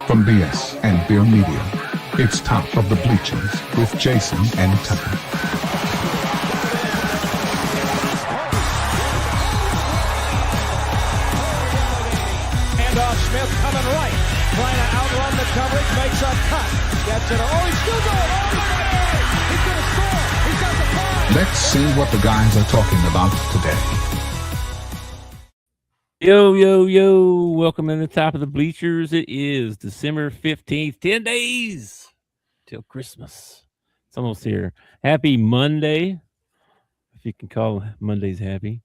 From BS and Beer Media, it's Top of the Bleachers with Jason and Tucker. Handoff, Smith coming right, trying to outrun the coverage, makes a cut, gets it. Oh, he's still going. Oh, he's going to score. He's got the five. Let's see what the guys are talking about today. Yo, welcome to the Top of the Bleachers. It is December 15th, 10 days till Christmas. It's almost here. Happy Monday, if you can call Mondays happy.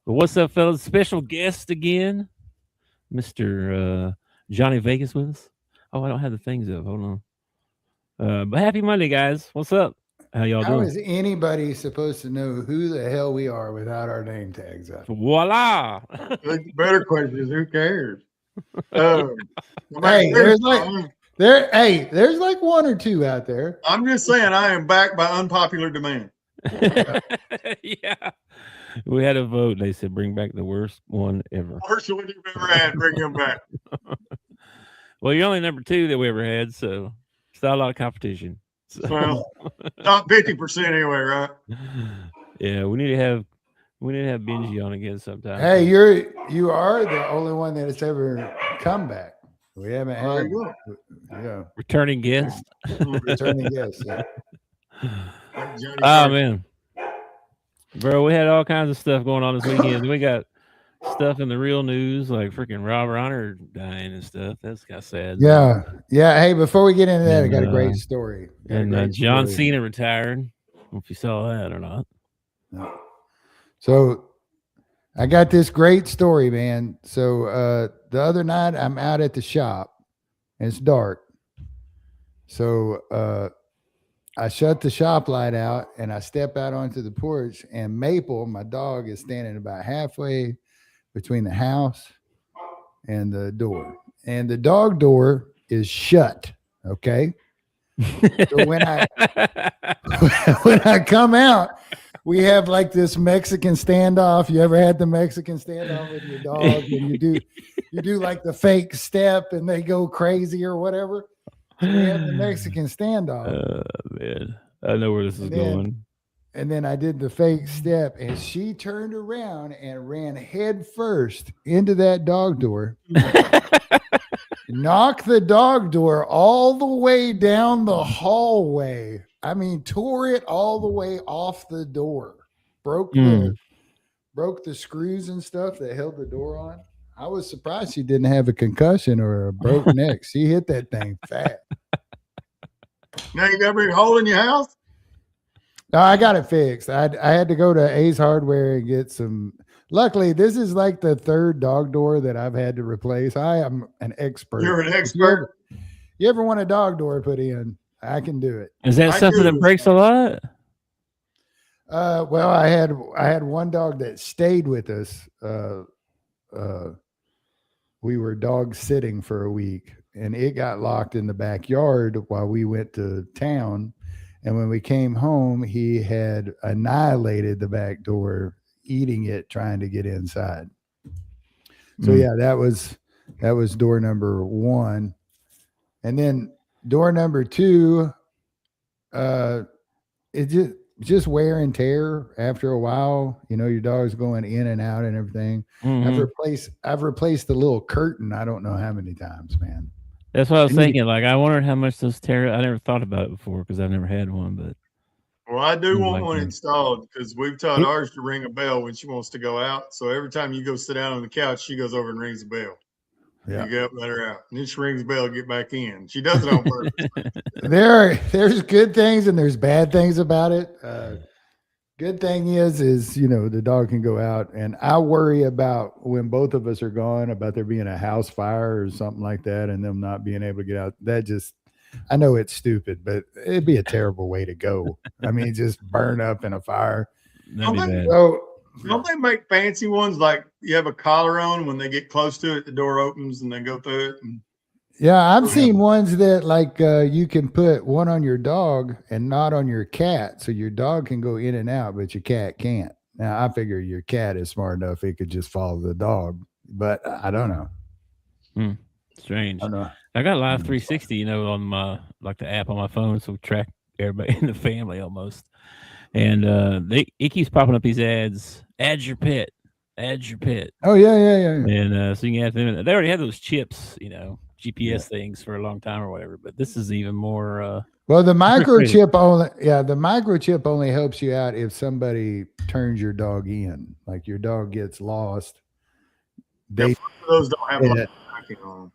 But what's up, fellas? Special guest again, Mr. Johnny Vegas with us. Oh, I don't have the things up. Hold on. But happy Monday, guys. What's up? How y'all doing? How is anybody supposed to know who the hell we are without our name tags up? Voila! The better question is, who cares? Hey, there's like one or two out there. I'm just saying, I am back by unpopular demand. Yeah. We had a vote. They said bring back the worst one ever. Worst one you've ever had, bring him back. Well, you're only number 2 that we ever had, so it's not a lot of competition. So. Well, top 50% anyway, right? Yeah, we need to have Benji on again sometime. Hey, you are the only one that has ever come back. We haven't had Returning guest. returning guest. Yeah. Oh man. Bro, we had all kinds of stuff going on this weekend. We got stuff in the real news, like freaking Rob Reiner dying and stuff. That's kind of sad. Yeah. Hey, before we get into that, I got a great story. John Cena retired. I don't know if you saw that or not. No. So I got this great story, man. So the other night I'm out at the shop and it's dark. So I shut the shop light out and I step out onto the porch, and Maple, my dog, is standing about halfway between the house and the door. And the dog door is shut. Okay. So when I come out, we have like this Mexican standoff. You ever had the Mexican standoff with your dog, and you do like the fake step and they go crazy or whatever? So we have the Mexican standoff. Man, I know where this is going. And then I did the fake step, and she turned around and ran head first into that dog door. Knocked the dog door all the way down the hallway. I mean, tore it all the way off the door. Broke the screws and stuff that held the door on. I was surprised she didn't have a concussion or a broke neck. She hit that thing fat. Now you got a big hole in your house? No, I got it fixed. I had to go to Ace Hardware and get some. Luckily, this is like the third dog door that I've had to replace. I am an expert. You're an expert. You ever want a dog door put in? I can do it. Is that something that breaks a lot? Well, I had one dog that stayed with us. We were dog sitting for a week, and it got locked in the backyard while we went to town. And when we came home, he had annihilated the back door, eating it, trying to get inside. So yeah, that was door number 1. And then door number 2, it just wear and tear after a while. You know, your dog's going in and out and everything. Mm-hmm. I've replaced the little curtain I don't know how many times, man. That's what I was thinking. Like, I wondered how much those tear. I never thought about it before because I've never had one. But Well, I do want one installed because we've taught ours to ring a bell when she wants to go out. So every time you go sit down on the couch, she goes over and rings the bell. Yeah. You go up, let her out. And then she rings the bell, get back in. She does it on purpose. There's good things and there's bad things about it. Good thing is, you know, the dog can go out, and I worry about when both of us are gone about there being a house fire or something like that and them not being able to get out. I know it's stupid, but it'd be a terrible way to go. I mean, just burn up in a fire. that'd be bad. So, Don't they make fancy ones like you have a collar on when they get close to it, the door opens and they go through it? yeah, I've seen ones that like you can put one on your dog and not on your cat. So your dog can go in and out, but your cat can't. Now, I figure your cat is smart enough it could just follow the dog, but I don't know. Strange. I don't know. I got Live 360, on my the app on my phone, so we track everybody in the family almost. And it keeps popping up these ads. Add your pet. Add your pet. Oh yeah. And so you can add them. They already had those chips, GPS things for a long time or whatever. But this is even more. Well, the microchip only helps you out if somebody turns your dog in, like your dog gets lost. Those don't have tracking on them.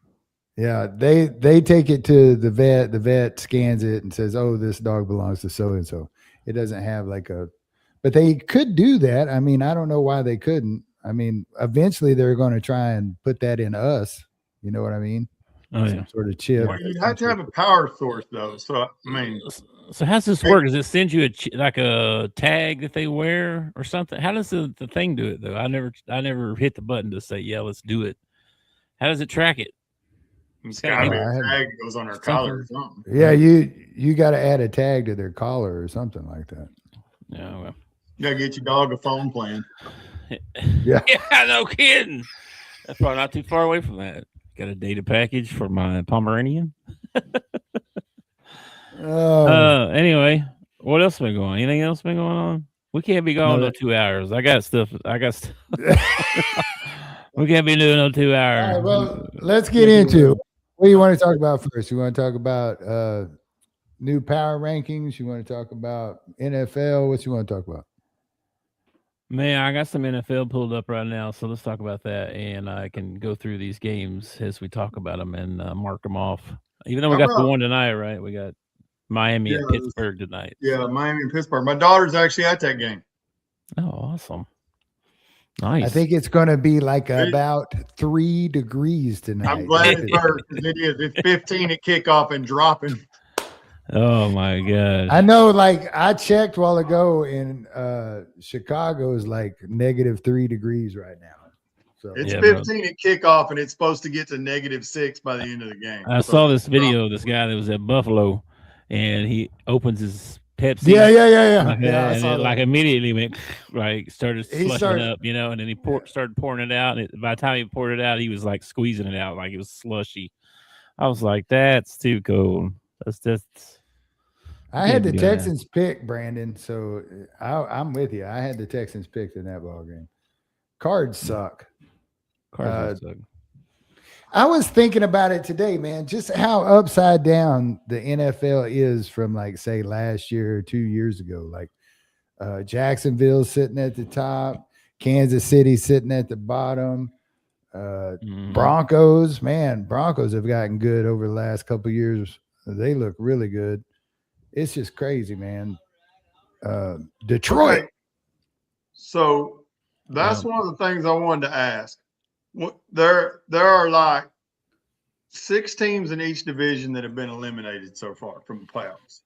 Yeah, they take it to the vet. The vet scans it and says, "Oh, this dog belongs to so and so." It doesn't have but they could do that. I mean, I don't know why they couldn't. I mean, eventually they're going to try and put that in us. You know what I mean? Oh, Some sort of chip. Well, you have to have a power source though. So I mean, so how's this work? Does it send you a tag that they wear or something? How does the thing do it though? I never hit the button to say, yeah, let's do it. How does it track it? It's got to be a tag that goes on their collar or something. Yeah, you got to add a tag to their collar or something like that. Yeah, well. You got to get your dog a phone plan. Yeah, no kidding. That's probably not too far away from that. Got a data package for my Pomeranian. Anyway, what else been going on? Anything else been going on? We can't be going no 2 hours. I got stuff. We can't be doing no 2 hours. All right, well, let's get into it. What do you want to talk about first? You want to talk about new power rankings? You want to talk about NFL? What you want to talk about? Man, I got some NFL pulled up right now, so let's talk about that, and I can go through these games as we talk about them and mark them off. Even though we got the one tonight, right? We got Miami and Pittsburgh tonight. Yeah, Miami and Pittsburgh. My daughter's actually at that game. Oh, awesome. Nice. I think it's going to be about 3 degrees tonight. I'm glad it's her because it is. It's 15 at kickoff and dropping. Oh my God. I know, I checked a while ago in Chicago is -3 degrees right now. So it's 15 at kickoff and it's supposed to get to -6 by the end of the game. I saw this video of this guy that was at Buffalo and he opens his Pepsi. Yeah. And immediately went started slushing up, and then he started pouring it out. And by the time he poured it out, he was squeezing it out like it was slushy. I was like, that's too cold. That's just. I had the Texans pick, Brandon, so I'm with you. I had the Texans picked in that ball game. Cards suck. Cards suck. I was thinking about it today, man, just how upside down the NFL is from say last year or 2 years ago. Jacksonville sitting at the top, Kansas City sitting at the bottom. Broncos have gotten good over the last couple of years. They look really good. It's just crazy, man. Detroit. Okay. So that's one of the things I wanted to ask. There are 6 teams in each division that have been eliminated so far from the playoffs.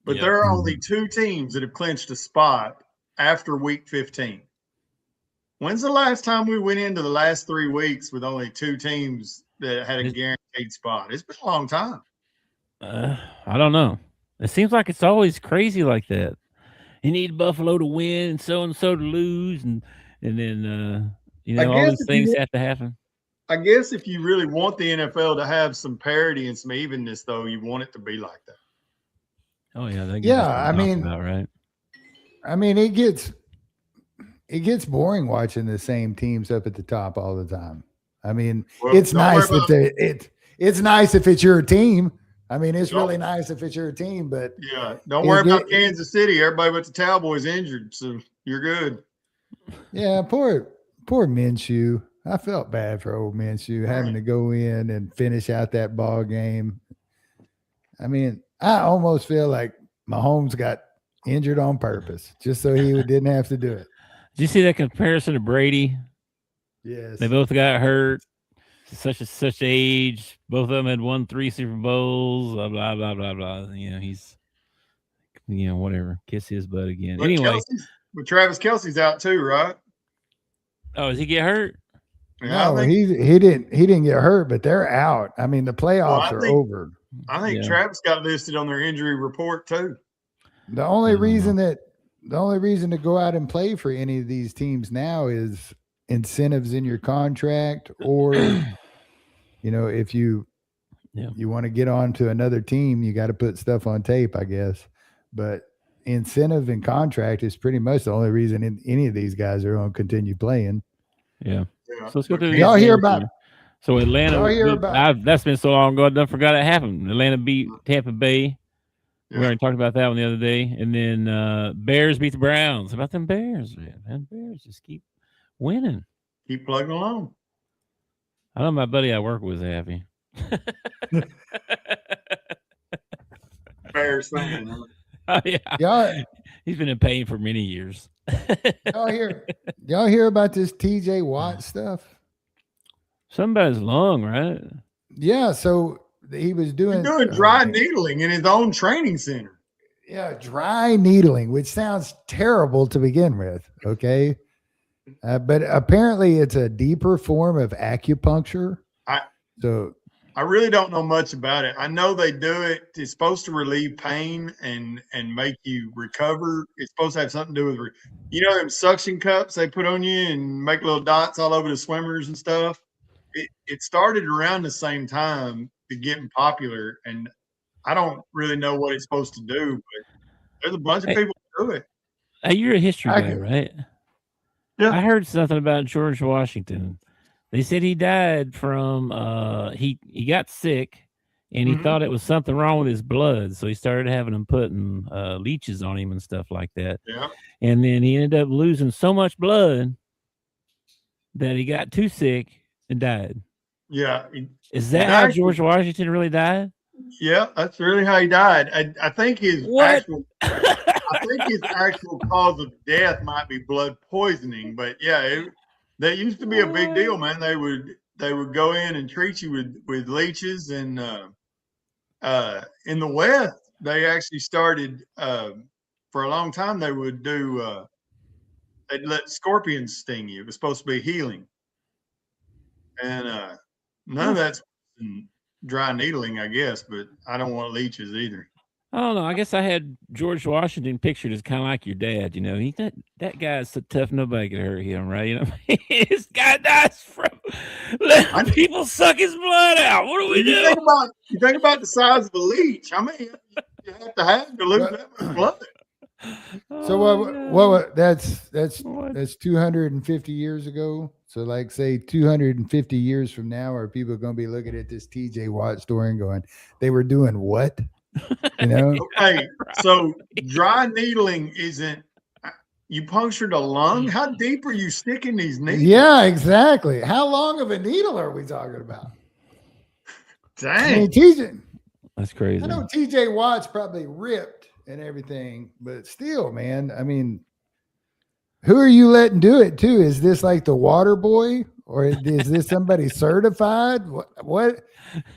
But there are only 2 teams that have clinched a spot after week 15. When's the last time we went into the last 3 weeks with only 2 teams that had a guaranteed spot? It's been a long time. I don't know. It seems like it's always crazy like that. You need Buffalo to win and so to lose, and then all these things have to happen. I guess if you really want the NFL to have some parity and some evenness, though, you want it to be like that. Oh yeah, right. I mean, it gets boring watching the same teams up at the top all the time. I mean, it's nice it's nice if it's your team. I mean, it's really nice if it's your team, but don't worry about Kansas City. Everybody but the Cowboys injured, so you're good. Yeah, poor Minshew. I felt bad for old Minshew having to go in and finish out that ball game. I mean, I almost feel like Mahomes got injured on purpose just so he didn't have to do it. Did you see that comparison to Brady? Yes. They both got hurt. Such age. Both of them had won 3 Super Bowls. Blah blah blah blah blah. He's whatever. Kiss his butt again. But anyway, but Travis Kelce's out too, right? Oh, does he get hurt? No, he didn't get hurt, but they're out. I mean, the playoffs are over. I think Travis got listed on their injury report too. The only reason to go out and play for any of these teams now is incentives in your contract or if you want to get on to another team, you got to put stuff on tape, I guess. But incentive and contract is pretty much the only reason any of these guys are going to continue playing. Yeah. Yeah. So let's go through Y'all hear about? So Atlanta. Y'all hear about? That's been so long ago. I done forgot it happened. Atlanta beat Tampa Bay. Yeah. We already talked about that one the other day. And then Bears beat the Browns. How about them Bears, man? Bears just keep winning. Keep plugging along. I know my buddy I work with is happy. Bears fan, huh? Oh, yeah. Y'all, He's been in pain for many years. y'all hear about this TJ Watt stuff? Something about his lung, right? Yeah, so he was doing dry needling in his own training center. Yeah, dry needling, which sounds terrible to begin with. Okay. But apparently it's a deeper form of acupuncture. I really don't know much about it. I know they do it. It's supposed to relieve pain and make you recover. It's supposed to have something to do with, them suction cups they put on you and make little dots all over the swimmers and stuff. It started around the same time to getting popular, and I don't really know what it's supposed to do, but there's a bunch of people who do it. Hey, you're a history guy, right? Yeah. I heard something about George Washington. They said he died from he got sick and he thought it was something wrong with his blood, so he started having them putting leeches on him and stuff like that. Yeah. And then he ended up losing so much blood that he got too sick and died. Yeah. Is that how George Washington really died? Yeah, that's really how he died. I think his actual cause of death might be blood poisoning, but yeah, that used to be a big deal, man. They would go in and treat you with leeches, and in the West, they actually started for a long time. They would do they'd let scorpions sting you. It was supposed to be healing, and none of that's dry needling, I guess. But I don't want leeches either. I don't know. I guess I had George Washington pictured as kind of like your dad. That guy's so tough, nobody could hurt him, right? This guy dies from letting people suck his blood out. What do we do? You think about the size of a leech. I mean, you have to lose that much blood. So that's 250 years ago. So like say 250 years from now, are people going to be looking at this TJ Watt story and going, they were doing what? Okay, so dry needling isn't. You punctured a lung. How deep are you sticking these needles? Yeah, exactly. How long of a needle are we talking about? Dang, I mean, TJ, that's crazy. I know TJ Watt's probably ripped and everything, but still, man. I mean, who are you letting do it to? Is this like the water boy, or is this somebody certified? What?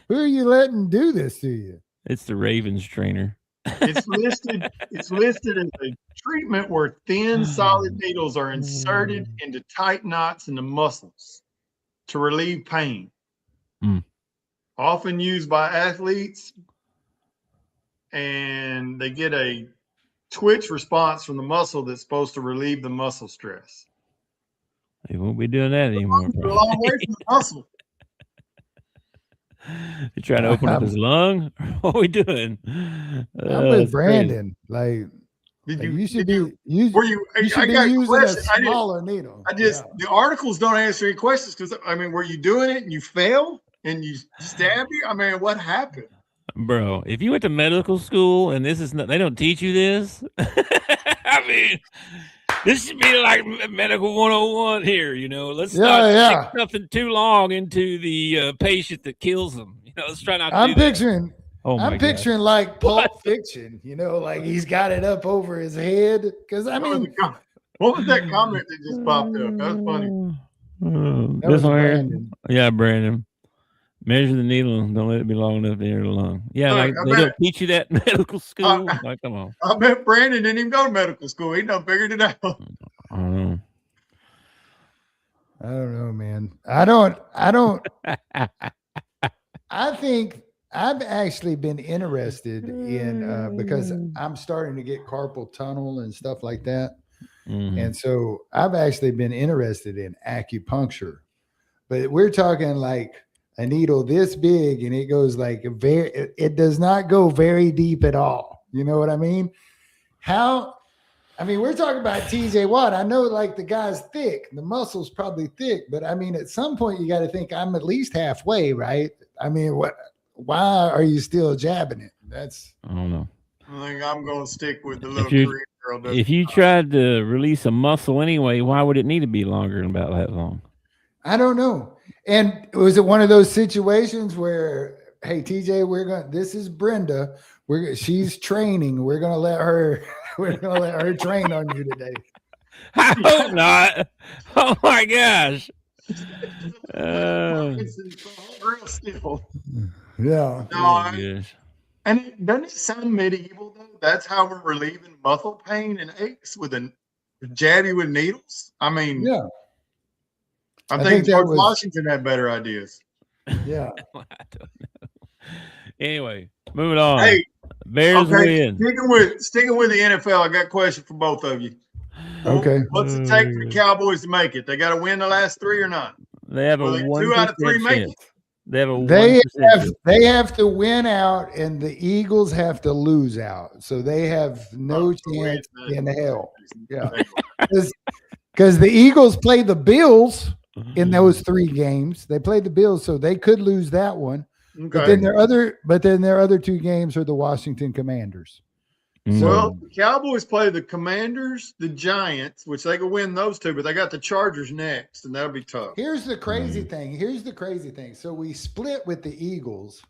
Who are you letting do this to you? It's the Ravens trainer. It's listed as a treatment where thin, solid needles are inserted into tight knots in the muscles to relieve pain. Often used by athletes, and they get a twitch response from the muscle that's supposed to relieve the muscle stress. They won't be doing that anymore. A long way from the muscle. You trying to open up his lung? What are we doing? I'm with Brandon. Like, you should be using a smaller needle. The articles don't answer any questions because were you doing it and you fail and you stab you? I mean, what happened? Bro, if you went to medical school and this is not, they don't teach you this. I mean, this should be like medical 101 here, Let's not stick something too long into the patient that kills them. Let's try not to I'm picturing like Pulp Fiction, like he's got it up over his head. Because what was that comment that just popped up? That was funny. That was Brandon. Yeah, Brandon. Measure the needle. Don't let it be long enough to enter the lung. Yeah, they don't teach you that in medical school. Like, come on. I bet Brandon didn't even go to medical school. He done figured it out. I don't know, man. I think I've actually been interested in because I'm starting to get carpal tunnel and stuff like that. And so I've actually been interested in acupuncture. But we're talking like a needle this big, and it goes like it does not go very deep at all. You know what I mean? We're talking about TJ Watt. I know like the guy's thick, the muscle's probably thick, but I mean, at some point you got to think I'm at least halfway, right? I mean, why are you still jabbing it? I don't know. I think I'm going to stick with the little Korean girl. If you tried to release a muscle anyway, why would it need to be longer than about that long? I don't know. And was it one of those situations where, hey, TJ, this is Brenda. She's training. We're going to let her train on you today. I hope not. Oh my gosh. Real still. Yeah. No, and doesn't it sound medieval though? That's how we're relieving muscle pain and aches with a jab you with needles. I mean, yeah. I think George Washington had better ideas. Yeah. I don't know. Anyway, moving on. Hey, Bears win. Sticking with the NFL, I got a question for both of you. Okay. What's it take for the Cowboys to make it? They got to win the last 3 or not? They have a 2 out of 3 make it. They have a they have to wwin out, and the Eagles have to lose out. So they have no chance in hell. Yeah, because the Eagles play the Bills in those 3 games. They played the Bills, so they could lose that one. Okay. But then their other 2 games are the Washington Commanders. Well, the Cowboys play the Commanders, the Giants, which they could win those 2, but they got the Chargers next, and that'll be tough. Here's the crazy thing. So we split with the Eagles,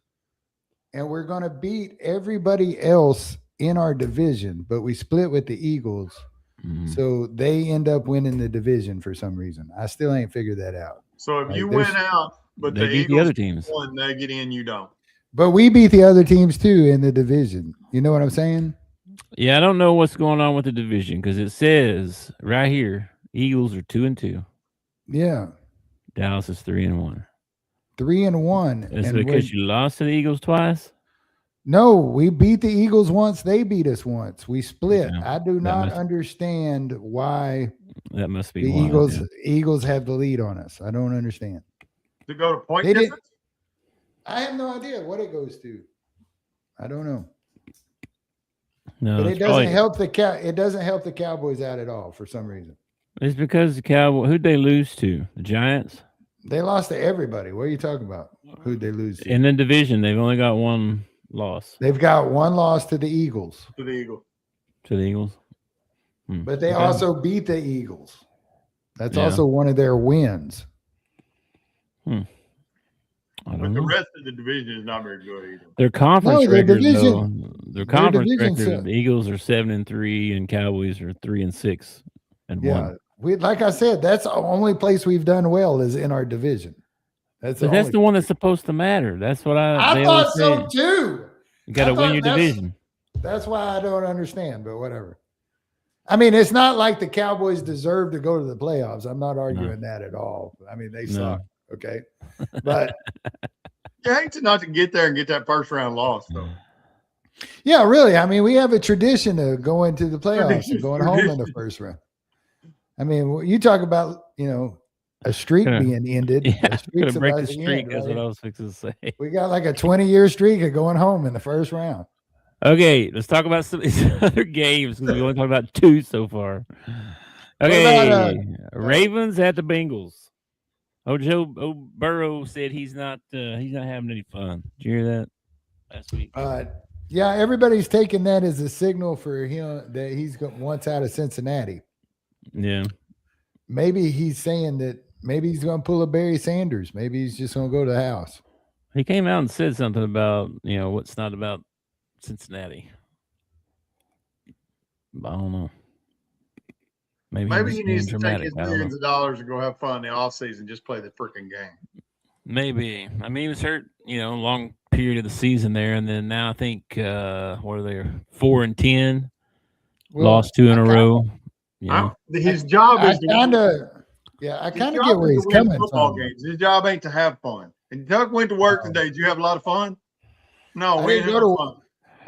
and we're going to beat everybody else in our division, but we split with the Eagles. So they end up winning the division for some reason. I still ain't figured that out. So if you win out, but they the beat Eagles the other teams, won, they get in, you don't. But we beat the other teams too in the division. You know what I'm saying? Yeah, I don't know what's going on with the division because it says right here, Eagles are 2-2. Yeah. Dallas is 3-1. 3-1. Is it because you lost to the Eagles twice? No, we beat the Eagles once. They beat us once. We split. Yeah, I do not understand why that must be the Eagles have the lead on us. I don't understand. To go to point difference? I have no idea what it goes to. I don't know. No, but it doesn't help the Cowboys out at all for some reason. It's because the Cowboys, who'd they lose to? The Giants? They lost to everybody. What are you talking about? Who'd they lose to? In the division, they've only got 1 loss. They've got 1 loss to the Eagles. To the Eagles. But they also beat the Eagles. That's also one of their wins. But the rest of the division is not very good either. Their conference record, their conference record, the Eagles are 7-3 and Cowboys are 3-6 and 1. Like I said, that's the only place we've done well is in our division. That's the one that's supposed to matter. That's what I thought so too. You got to win your division. That's why I don't understand, but whatever. I mean, it's not like the Cowboys deserve to go to the playoffs. I'm not arguing that at all. I mean, they suck. Okay. But you hate to not to get there and get that first round loss, though. Yeah, really. I mean, we have a tradition of going to the playoffs and going home in the first round. I mean, you talk about, a streak being ended. Yeah, going to break the streak. That's what I was fixing to say. We got like a 20-year streak of going home in the first round. Okay, let's talk about some of these other games because we only talked about 2 so far. Okay, Ravens at the Bengals. Joe Burrow said he's not having any fun. Did you hear that last week? Yeah, everybody's taking that as a signal for him that he's wants out of Cincinnati. Yeah. Maybe he's saying that maybe he's going to pull a Barry Sanders. Maybe he's just going to go to the house. He came out and said something about, what's not about Cincinnati. I don't know. Maybe he needs to take his millions of dollars and go have fun in the offseason, just play the freaking game. Maybe. I mean, he was hurt, long period of the season there, and then now I think what are they? 4-10, lost 2 in a row. His job is I kind of get where he's coming from. Games. His job ain't to have fun. And Doug went to work today. Did you have a lot of fun? No, we didn't have fun.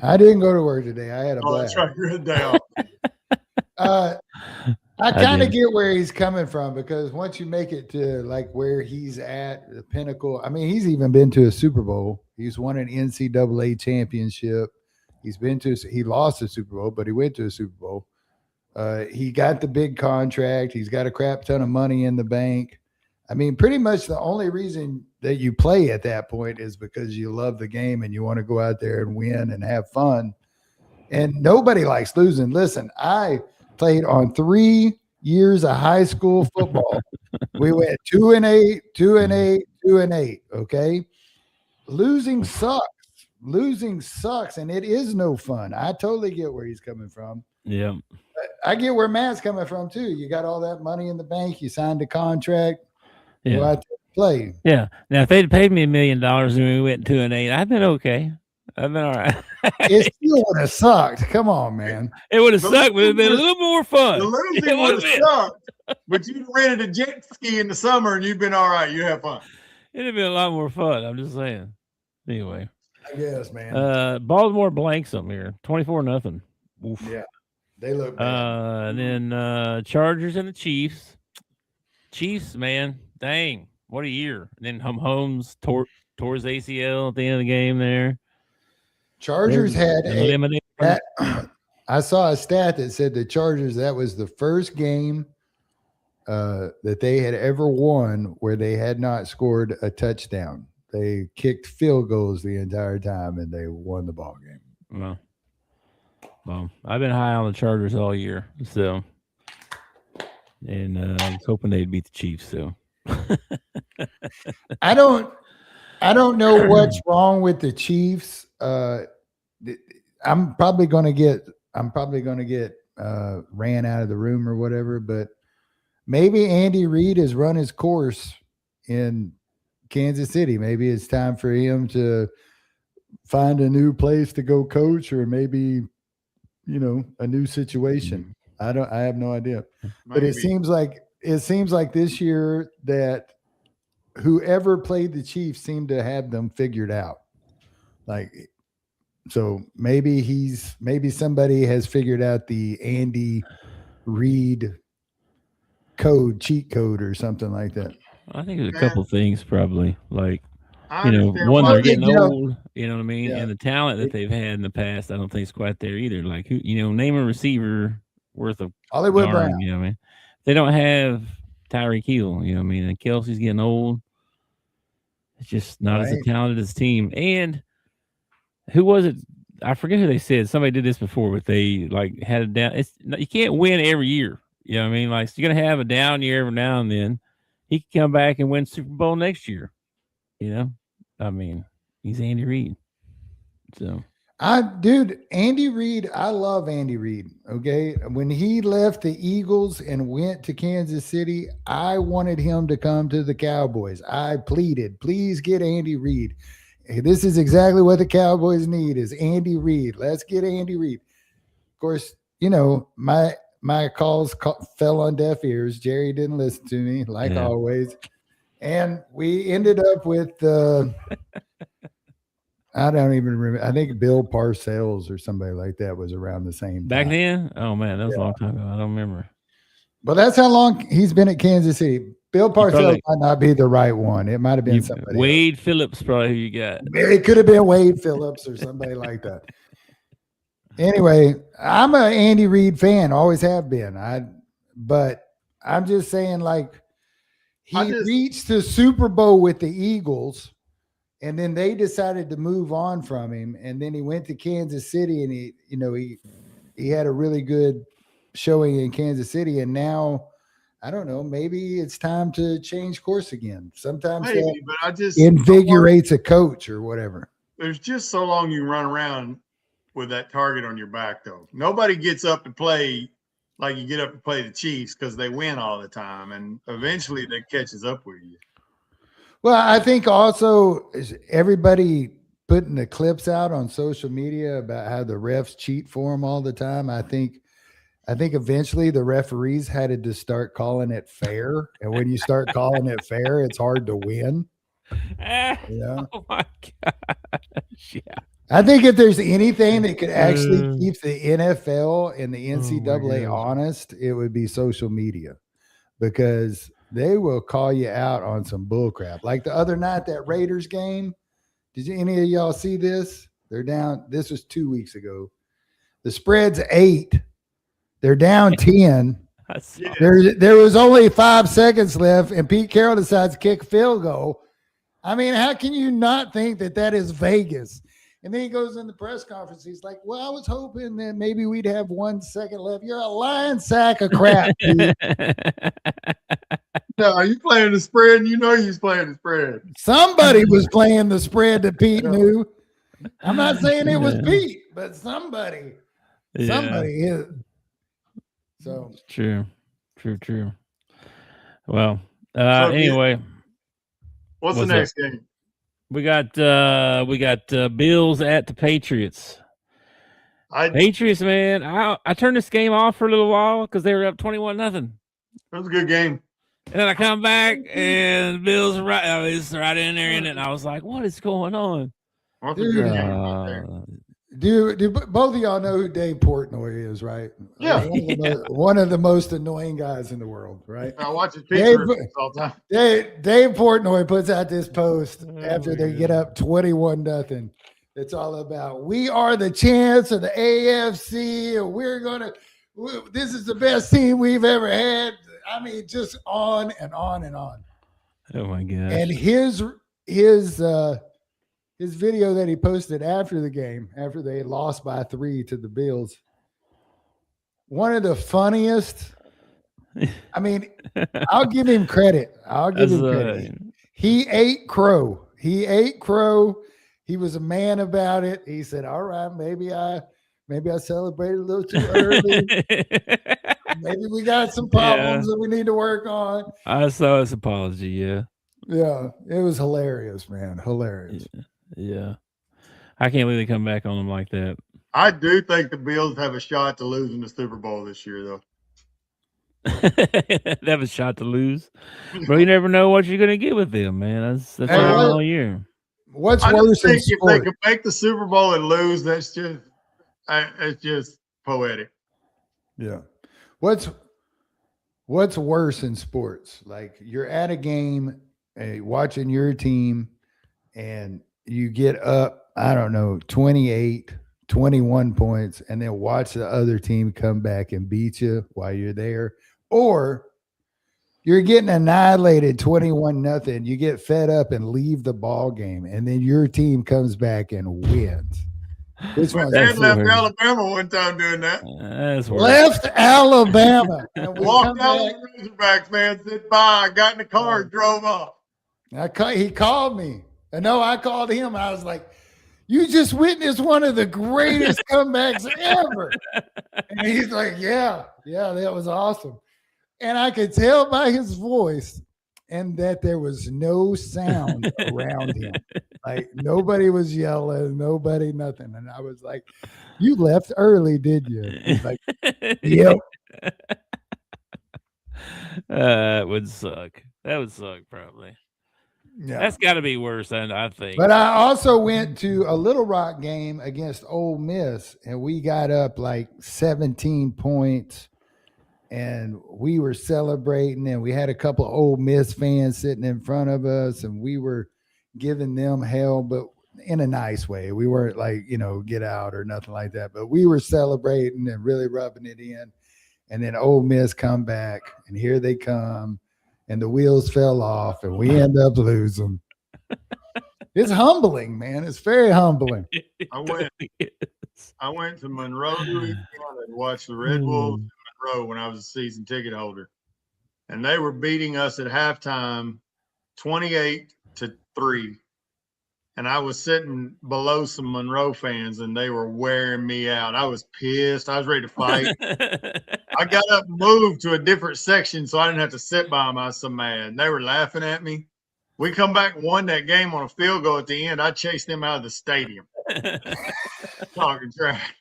I didn't go to work today. I had a blast. That's right. You had a day off. I kind of do. get where he's coming from because once you make it to like where he's at the pinnacle, I mean, he's even been to a Super Bowl. He's won an NCAA championship. He lost a Super Bowl, but he went to a Super Bowl. He got the big contract. He's got a crap ton of money in the bank. I mean, pretty much the only reason that you play at that point is because you love the game and you want to go out there and win and have fun. And nobody likes losing. Listen, I played on 3 years of high school football. We went 2-8, 2-8, 2-8. Okay. Losing sucks. Losing sucks. And it is no fun. I totally get where he's coming from. Yeah. I get where Matt's coming from too. You got all that money in the bank. You signed a contract. Yeah. Go out there and play. Yeah. Now, if they'd paid me $1 million and we went 2-8, I'd been okay. I've been all right. It still would have sucked. Come on, man. It would have sucked, but it'd been a little more fun. The losing would have sucked, but you'd rented a jet ski in the summer and you'd been all right. You have fun. It'd have been a lot more fun. I'm just saying. Anyway. I guess, man. Baltimore blanks them here. 24-0. Oof. Yeah. They look bad. And then Chargers and the Chiefs. Chiefs, man. Dang. What a year. And then Holmes tore his ACL at the end of the game there. Chargers had eliminated. I saw a stat that said the Chargers, that was the first game that they had ever won where they had not scored a touchdown. They kicked field goals the entire time and they won the ball game. Well, I've been high on the Chargers all year, so and I was hoping they'd beat the Chiefs. So I don't know what's wrong with the Chiefs. I'm probably going to get ran out of the room or whatever, but maybe Andy Reid has run his course in Kansas City. Maybe it's time for him to find a new place to go coach, or maybe, a new situation. I have no idea. Maybe. But it seems like this year that whoever played the Chiefs seemed to have them figured out. So maybe somebody has figured out the Andy Reid cheat code or something like that. I think there's a couple things probably, like, one, they're getting old, you know what I mean? Yeah. And the talent that they've had in the past, I don't think it's quite there either. Like, who, name a receiver worth of Hollywood Brown. You know what I mean? They don't have Tyreek Hill, you know what I mean? And Kelsey's getting old. It's just not as talented as team. And who was it? I forget who they said. Somebody did this before, but they had it down. You can't win every year. You know what I mean? Like, so you're gonna have a down year every now and then. He can come back and win Super Bowl next year. I mean, he's Andy Reid. So, Andy Reid, I love Andy Reid. Okay. When he left the Eagles and went to Kansas City, I wanted him to come to the Cowboys. I pleaded, please get Andy Reid. This is exactly what the Cowboys need is Andy Reid. Let's get Andy Reid. Of course, my calls fell on deaf ears. Jerry didn't listen to me, like always. And we ended up with, I don't even remember. I think Bill Parcells or somebody like that was around the same time. Back then? Oh, man, that was a long time ago. I don't remember. But that's how long he's been at Kansas City. Bill Parcells might not be the right one. It might have been somebody Wade else. Phillips, probably who you got. It could have been Wade Phillips or somebody like that. Anyway, I'm an Andy Reid fan, always have been. But I'm just saying, he reached the Super Bowl with the Eagles, and then they decided to move on from him. And then he went to Kansas City, and he had a really good showing in Kansas City. And now, I don't know, maybe it's time to change course again. Sometimes that invigorates a coach or whatever. There's just so long you run around with that target on your back, though. Nobody gets up to play like you get up to play the Chiefs because they win all the time, and eventually that catches up with you. Well, I think also is everybody putting the clips out on social media about how the refs cheat for them all the time. I think eventually the referees had to start calling it fair, and when you start calling it fair, it's hard to win. Oh my gosh! Yeah. I think if there's anything that could actually keep the NFL and the NCAA honest, it would be social media, because they will call you out on some bullcrap. Like the other night, that Raiders game. Did any of y'all see this? They're down. This was 2 weeks ago. The spread's 8. They're down 10. There was only 5 seconds left, and Pete Carroll decides to kick a field goal. I mean, how can you not think that is Vegas? And then he goes in the press conference. He's like, well, I was hoping that maybe we'd have 1 second left. You're a lying sack of crap, dude. No, are you playing the spread? You know you're playing the spread. Somebody was playing the spread that Pete knew. I'm not saying it was Pete, but somebody is. So true. Well, anyway, what's the next game? We got Bills at the Patriots. Patriots, man. I turned this game off for a little while because they were up 21-0. It was a good game. And then I come back and Bills are it's right in there in it. And I was like, what is going on? Do both of y'all know who Dave Portnoy is, right? Yeah. One of the most annoying guys in the world, right? I watch his pictures all the time. Dave Portnoy puts out this post after they get up 21-0. It's all about, we are the champs of the AFC, and this is the best team we've ever had. I mean, just on and on and on. Oh my gosh. And his video that he posted after the game, after they lost by 3 to the Bills, one of the funniest. I mean, I'll give him credit. He ate crow. He was a man about it. He said, all right, maybe I celebrated a little too early. Maybe we got some problems that we need to work on. I saw his apology, yeah. Yeah, it was hilarious, man. Hilarious. Yeah. I can't believe they come back on them like that. I do think the Bills have a shot to lose in the Super Bowl this year, though. They have a shot to lose. But you never know what you're going to get with them, man. That's all year. What's worse than if they could make the Super Bowl and lose, it's just poetic. Yeah. What's worse in sports? Like, you're at a game, watching your team, and you get up, I don't know, 28, 21 points, and then watch the other team come back and beat you while you're there. Or you're getting annihilated 21-0. You get fed up and leave the ball game, and then your team comes back and wins. Which one? Dad left Alabama one time doing that. Left Alabama. And walked out of the Razorbacks, man. Said bye. Got in the car and drove off. He called me. No, I called him. I was like, you just witnessed one of the greatest comebacks ever. And he's like, yeah, that was awesome. And I could tell by his voice and that there was no sound around him. Like, nobody was yelling, nothing. And I was like, you left early, did you? He's like, yep. That would suck. Probably. Yeah. That's got to be worse than I think. But I also went to a Little Rock game against Ole Miss, and we got up like 17 points. And we were celebrating, and we had a couple of Ole Miss fans sitting in front of us, and we were giving them hell, but in a nice way. We weren't like, get out or nothing like that, but we were celebrating and really rubbing it in. And then Ole Miss come back, and here they come, and the wheels fell off, and we end up losing. It's humbling, man. It's very humbling. I went to Monroe, Louisiana, and watched the Red Wolves when I was a season ticket holder, and they were beating us at halftime 28-3, and I was sitting below some Monroe fans, and they were wearing me out. I was pissed. I was ready to fight. I got up and moved to a different section so I didn't have to sit by them. I was so mad. They were laughing at me. We come back and won that game on a field goal at the end. I chased them out of the stadium. Talking trash.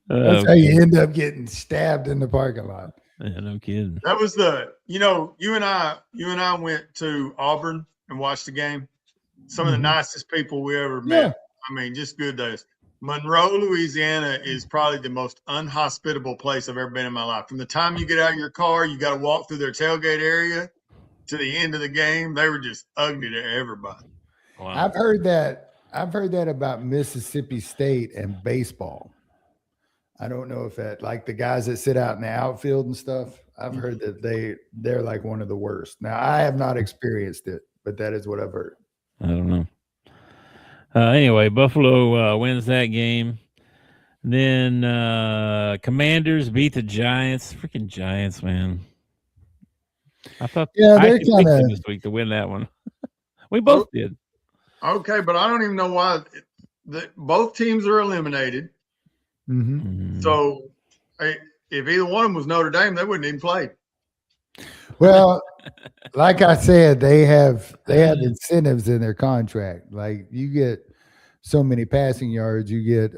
That's how you end up getting stabbed in the parking lot. Yeah, no kidding. That was you and I went to Auburn and watched the game. Some of the nicest people we ever met. I mean, just good days. Monroe, Louisiana is probably the most unhospitable place I've ever been in my life. From the time you get out of your car, you got to walk through their tailgate area to the end of the game. They were just ugly to everybody. Wow. I've heard that about Mississippi State and baseball. I don't know if that, like the guys that sit out in the outfield and stuff, I've heard that they're like one of the worst. Now, I have not experienced it, but that is what I've heard. I don't know. Anyway, Buffalo wins that game. Then Commanders beat the Giants. Freaking Giants, man. I thought they're I picked kind them of this week to win that one. We both did. Okay, but I don't even know why. Both teams are eliminated. Mm-hmm. So if either one of them was Notre Dame, they wouldn't even play. Well, like I said, they have incentives in their contract. Like you get so many passing yards, you get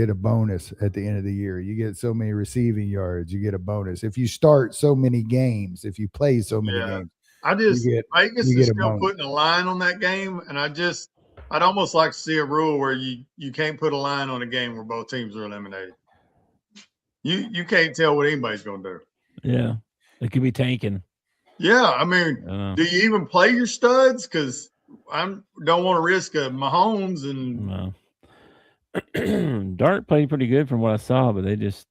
a bonus at the end of the year. You get so many receiving yards, you get a bonus. If you start so many games, if you play so many games, Vegas is still putting a line on that game, and I'd almost like to see a rule where you can't put a line on a game where both teams are eliminated. You can't tell what anybody's going to do. Yeah, it could be tanking. Yeah, I mean, do you even play your studs? Because I don't want to risk a Mahomes and Dart played pretty good from what I saw, but they just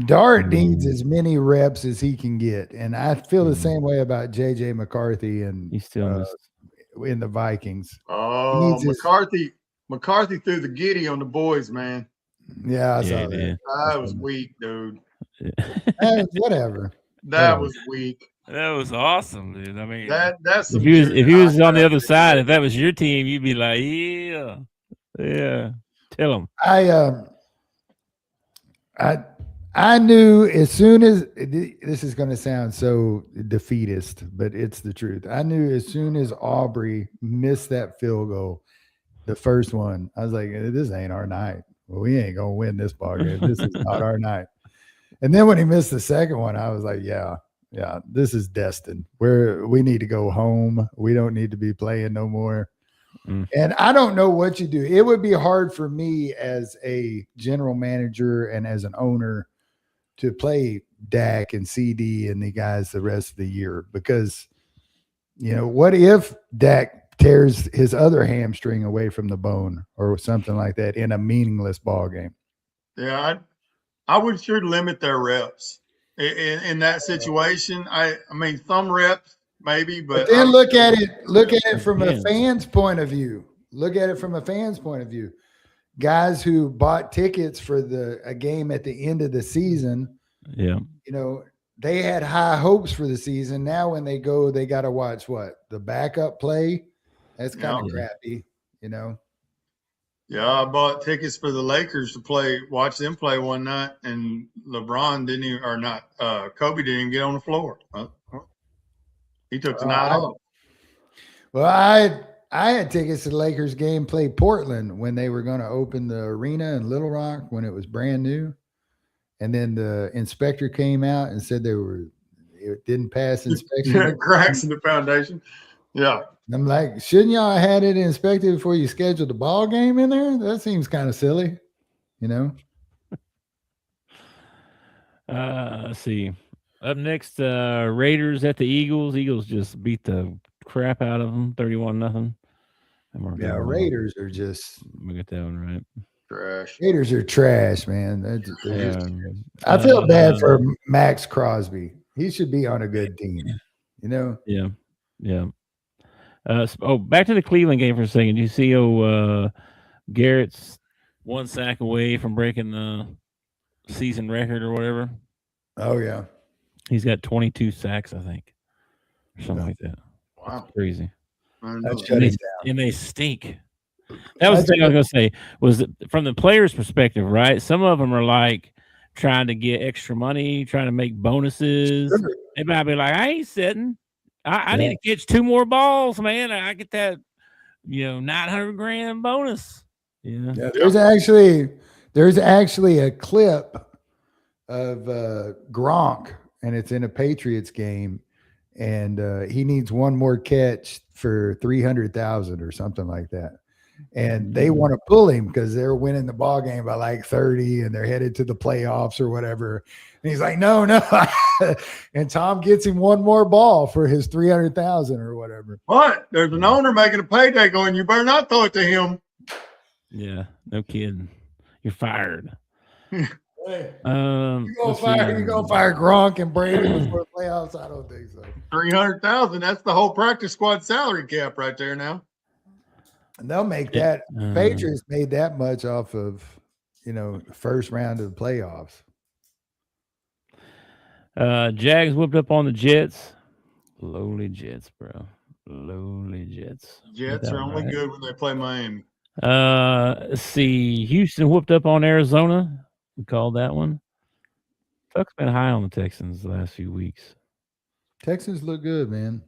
Dart needs as many reps as he can get, and I feel the same way about JJ McCarthy and he's still in the Vikings. Oh, McCarthy threw the giddy on the boys, man. Yeah, I saw that. That was weak, dude. Whatever. That was weak. That was awesome, dude. I mean, that's if he was on the other side, if that was your team, you'd be like, yeah. Tell him. I knew as soon as this is going to sound so defeatist, but it's the truth. I knew as soon as Aubrey missed that field goal, the first one, I was like, this ain't our night. Well, we ain't going to win this ball game. This is not our night. And then when he missed the second one, I was like, yeah, this is destined. We need to go home. We don't need to be playing no more. And I don't know what you do. It would be hard for me as a general manager and as an owner to play Dak and CD and the guys the rest of the year, because, what if Dak tears his other hamstring away from the bone or something like that in a meaningless ball game? Yeah, I would sure limit their reps in that situation. I mean, thumb reps maybe, but then look at it from a fan's point of view. Guys who bought tickets for a game at the end of the season, they had high hopes for the season. Now when they go, they got to watch the backup play. That's kind of crappy, Yeah, I bought tickets for the Lakers to watch them play one night, and LeBron Kobe didn't even get on the floor. He took the night off. Well, I had tickets to the Lakers game, played Portland when they were going to open the arena in Little Rock when it was brand new. And then the inspector came out and said it didn't pass inspection. Cracks in the foundation. Yeah. I'm like, shouldn't y'all have had it inspected before you scheduled the ball game in there? That seems kind of silly, Let's see. Up next, Raiders at the Eagles. Eagles just beat the crap out of them, 31-0. Yeah, Raiders are just. Let me get that one right. Trash. Raiders are trash, man. I feel bad for Max Crosby. He should be on a good team, Yeah. Back to the Cleveland game for a second. You see, Garrett's one sack away from breaking the season record or whatever. Oh yeah, he's got 22 sacks, I think, or something like that. Wow, that's crazy. And they stink. That was the thing I was going to say. Was from the players' perspective, right? Some of them are like trying to get extra money, trying to make bonuses. Sure. They might be like, I ain't sitting. I need to catch 2 more balls, man. I get that, $900,000 bonus. Yeah. There's actually a clip of Gronk, and it's in a Patriots game, and he needs one more catch for $300,000 or something like that. and they want to pull him because they're winning the ball game by like 30 and they're headed to the playoffs or whatever. And he's like, no. And Tom gets him one more ball for his 300,000 or whatever. But there's an owner making a payday going, you better not throw it to him. Yeah, no kidding. You're fired. Hey, you gonna fire Gronk and Brady before the playoffs? I don't think so. 300,000. That's the whole practice squad salary cap right there now. And they'll make that. Patriots made that much off of, first round of the playoffs. Jags whipped up on the Jets. Lowly Jets, bro. Lowly Jets. Jets are only good when they play Miami. Let's see. Houston whooped up on Arizona. We called that one. Tuck's been high on the Texans the last few weeks. Texans look good, man.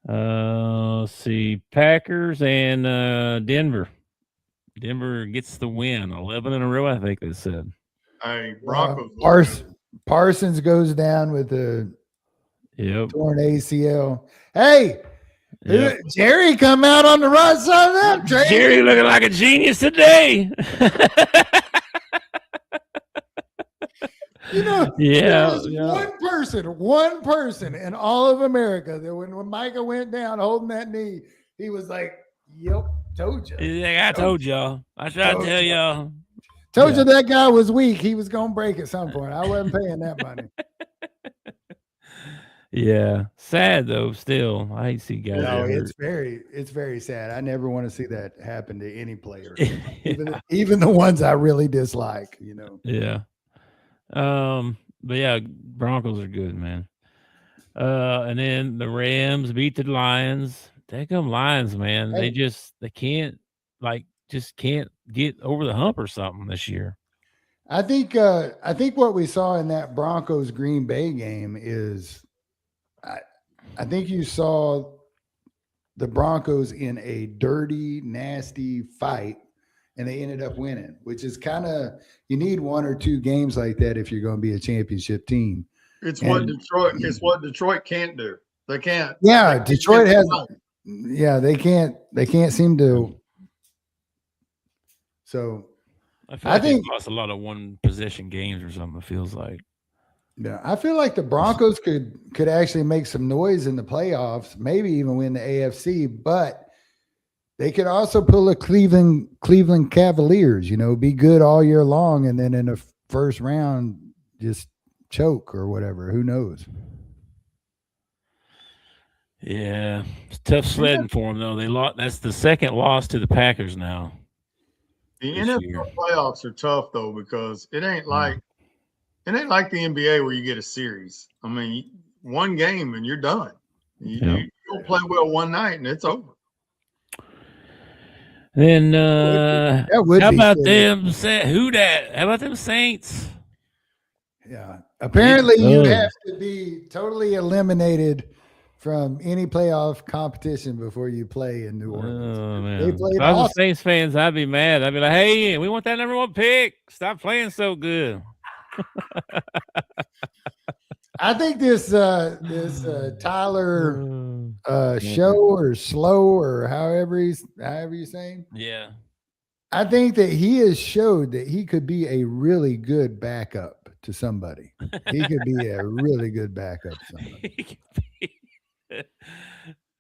Let's see. Packers and Denver. Denver gets the win. 11 in a row, I think they said. Hey, Broncos. Parsons goes down with a torn ACL. Hey, Jerry come out on the right side of that train. Jerry looking like a genius today. One person in all of America that when Micah went down holding that knee, he was like, yep, told you. He's like, I told y'all. I tried to tell y'all. Told you that guy was weak. He was going to break at some point. I wasn't paying that money. Yeah. Sad, though, still. I hate to see guys. No, it's very sad. I never want to see that happen to any player, even the ones I really dislike, Yeah. But yeah, Broncos are good, man. And then the Rams beat the Lions. Daggum Lions, man. Hey. They can't get over the hump or something this year. I think what we saw in that Broncos Green Bay game is I think you saw the Broncos in a dirty, nasty fight, and they ended up winning, which is you need one or two games like that if you're going to be a championship team. It's what Detroit can't do. They can't. Yeah, Detroit has. Yeah, they can't seem to. So I think they lost a lot of one possession games or something. It feels like. Yeah, I feel like the Broncos could actually make some noise in the playoffs, maybe even win the AFC, but they could also pull a Cleveland Cavaliers, be good all year long, and then in the first round just choke or whatever. Who knows? Yeah, it's tough sledding for them though. They lost. That's the second loss to the Packers now. The NFL playoffs are tough though because it ain't like the NBA where you get a series. I mean, one game and you're done. You don't play well one night and it's over. Then how about them? How about them Saints? Yeah, apparently you have to be totally eliminated from any playoff competition before you play in New Orleans. Oh, man. If I was a Saints fans, I'd be mad. I'd be like, hey, we want that number one pick. Stop playing so good. I think this Tyler Show or Slow or however you're saying. Yeah. I think that he has showed that he could be a really good backup to somebody. He could be a really good backup to somebody.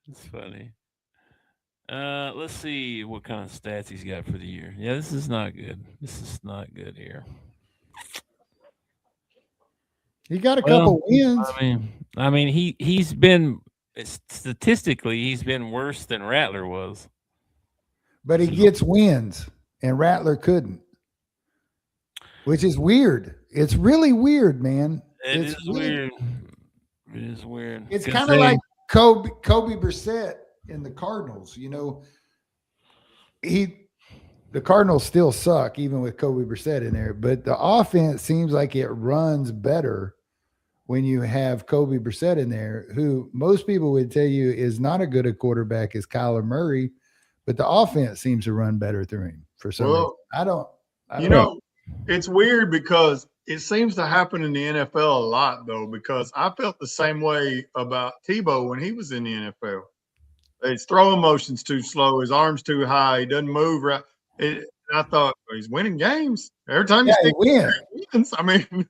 It's funny. Let's see what kind of stats he's got for the year. Yeah, this is not good. This is not good here. He got a couple wins. I mean, he's been statistically he's been worse than Rattler was. But he gets wins, and Rattler couldn't, which is weird. It's really weird, man. It's weird. It is weird. It's kind of like Kobe Brissett in the Cardinals. The Cardinals still suck, even with Kobe Brissett in there. But the offense seems like it runs better when you have Kobe Brissett in there, who most people would tell you is not as good a quarterback as Kyler Murray, but the offense seems to run better through him for some reason. I don't know. It's weird because it seems to happen in the NFL a lot, though, because I felt the same way about Tebow when he was in the NFL. His throwing motion's too slow. His arm's too high. He doesn't move right. I thought, well, he's winning games. Every time you stick win. he wins. I mean,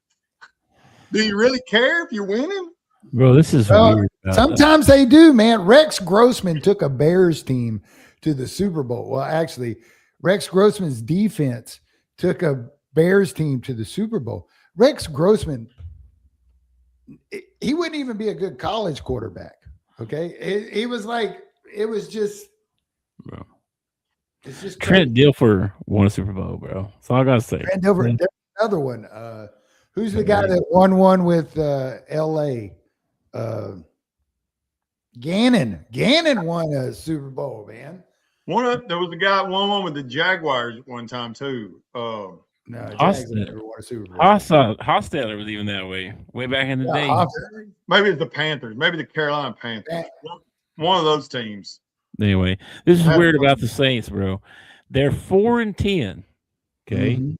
do you really care if you're winning? Bro, this is weird. Sometimes they do, man. Rex Grossman took a Bears team to the Super Bowl. Well, actually, Rex Grossman's defense took a Bears team to the Super Bowl. Rex Grossman, he wouldn't even be a good college quarterback. Okay. He was like, it was just, Bro. It's just Trent Dilfer won a Super Bowl, bro. That's all I gotta say. Trent Dilfer. There's another one. Who's the guy that won one with LA? Gannon. Gannon won a Super Bowl, man. There was a guy won one with the Jaguars at one time too. No, Jags never won a Super Bowl. Hostetler was even that way back in the day. Maybe it's the Panthers. Maybe the Carolina Panthers. One of those teams. Anyway, this is weird about the Saints, bro. They're 4-10, okay,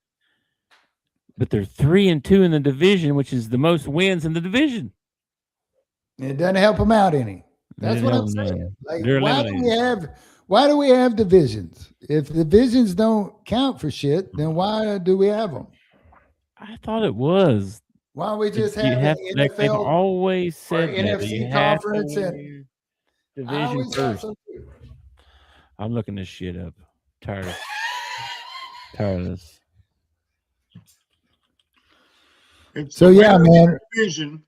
but they're 3-2 in the division, which is the most wins in the division. And it doesn't help them out any. That's what I'm saying. Like, why do we have divisions? If divisions don't count for shit, then why do we have them? I thought it was. Why don't we just have the NFL? NFL They've always said NFC conference and division first. I'm looking this shit up. Tired of this. So yeah, man. Division,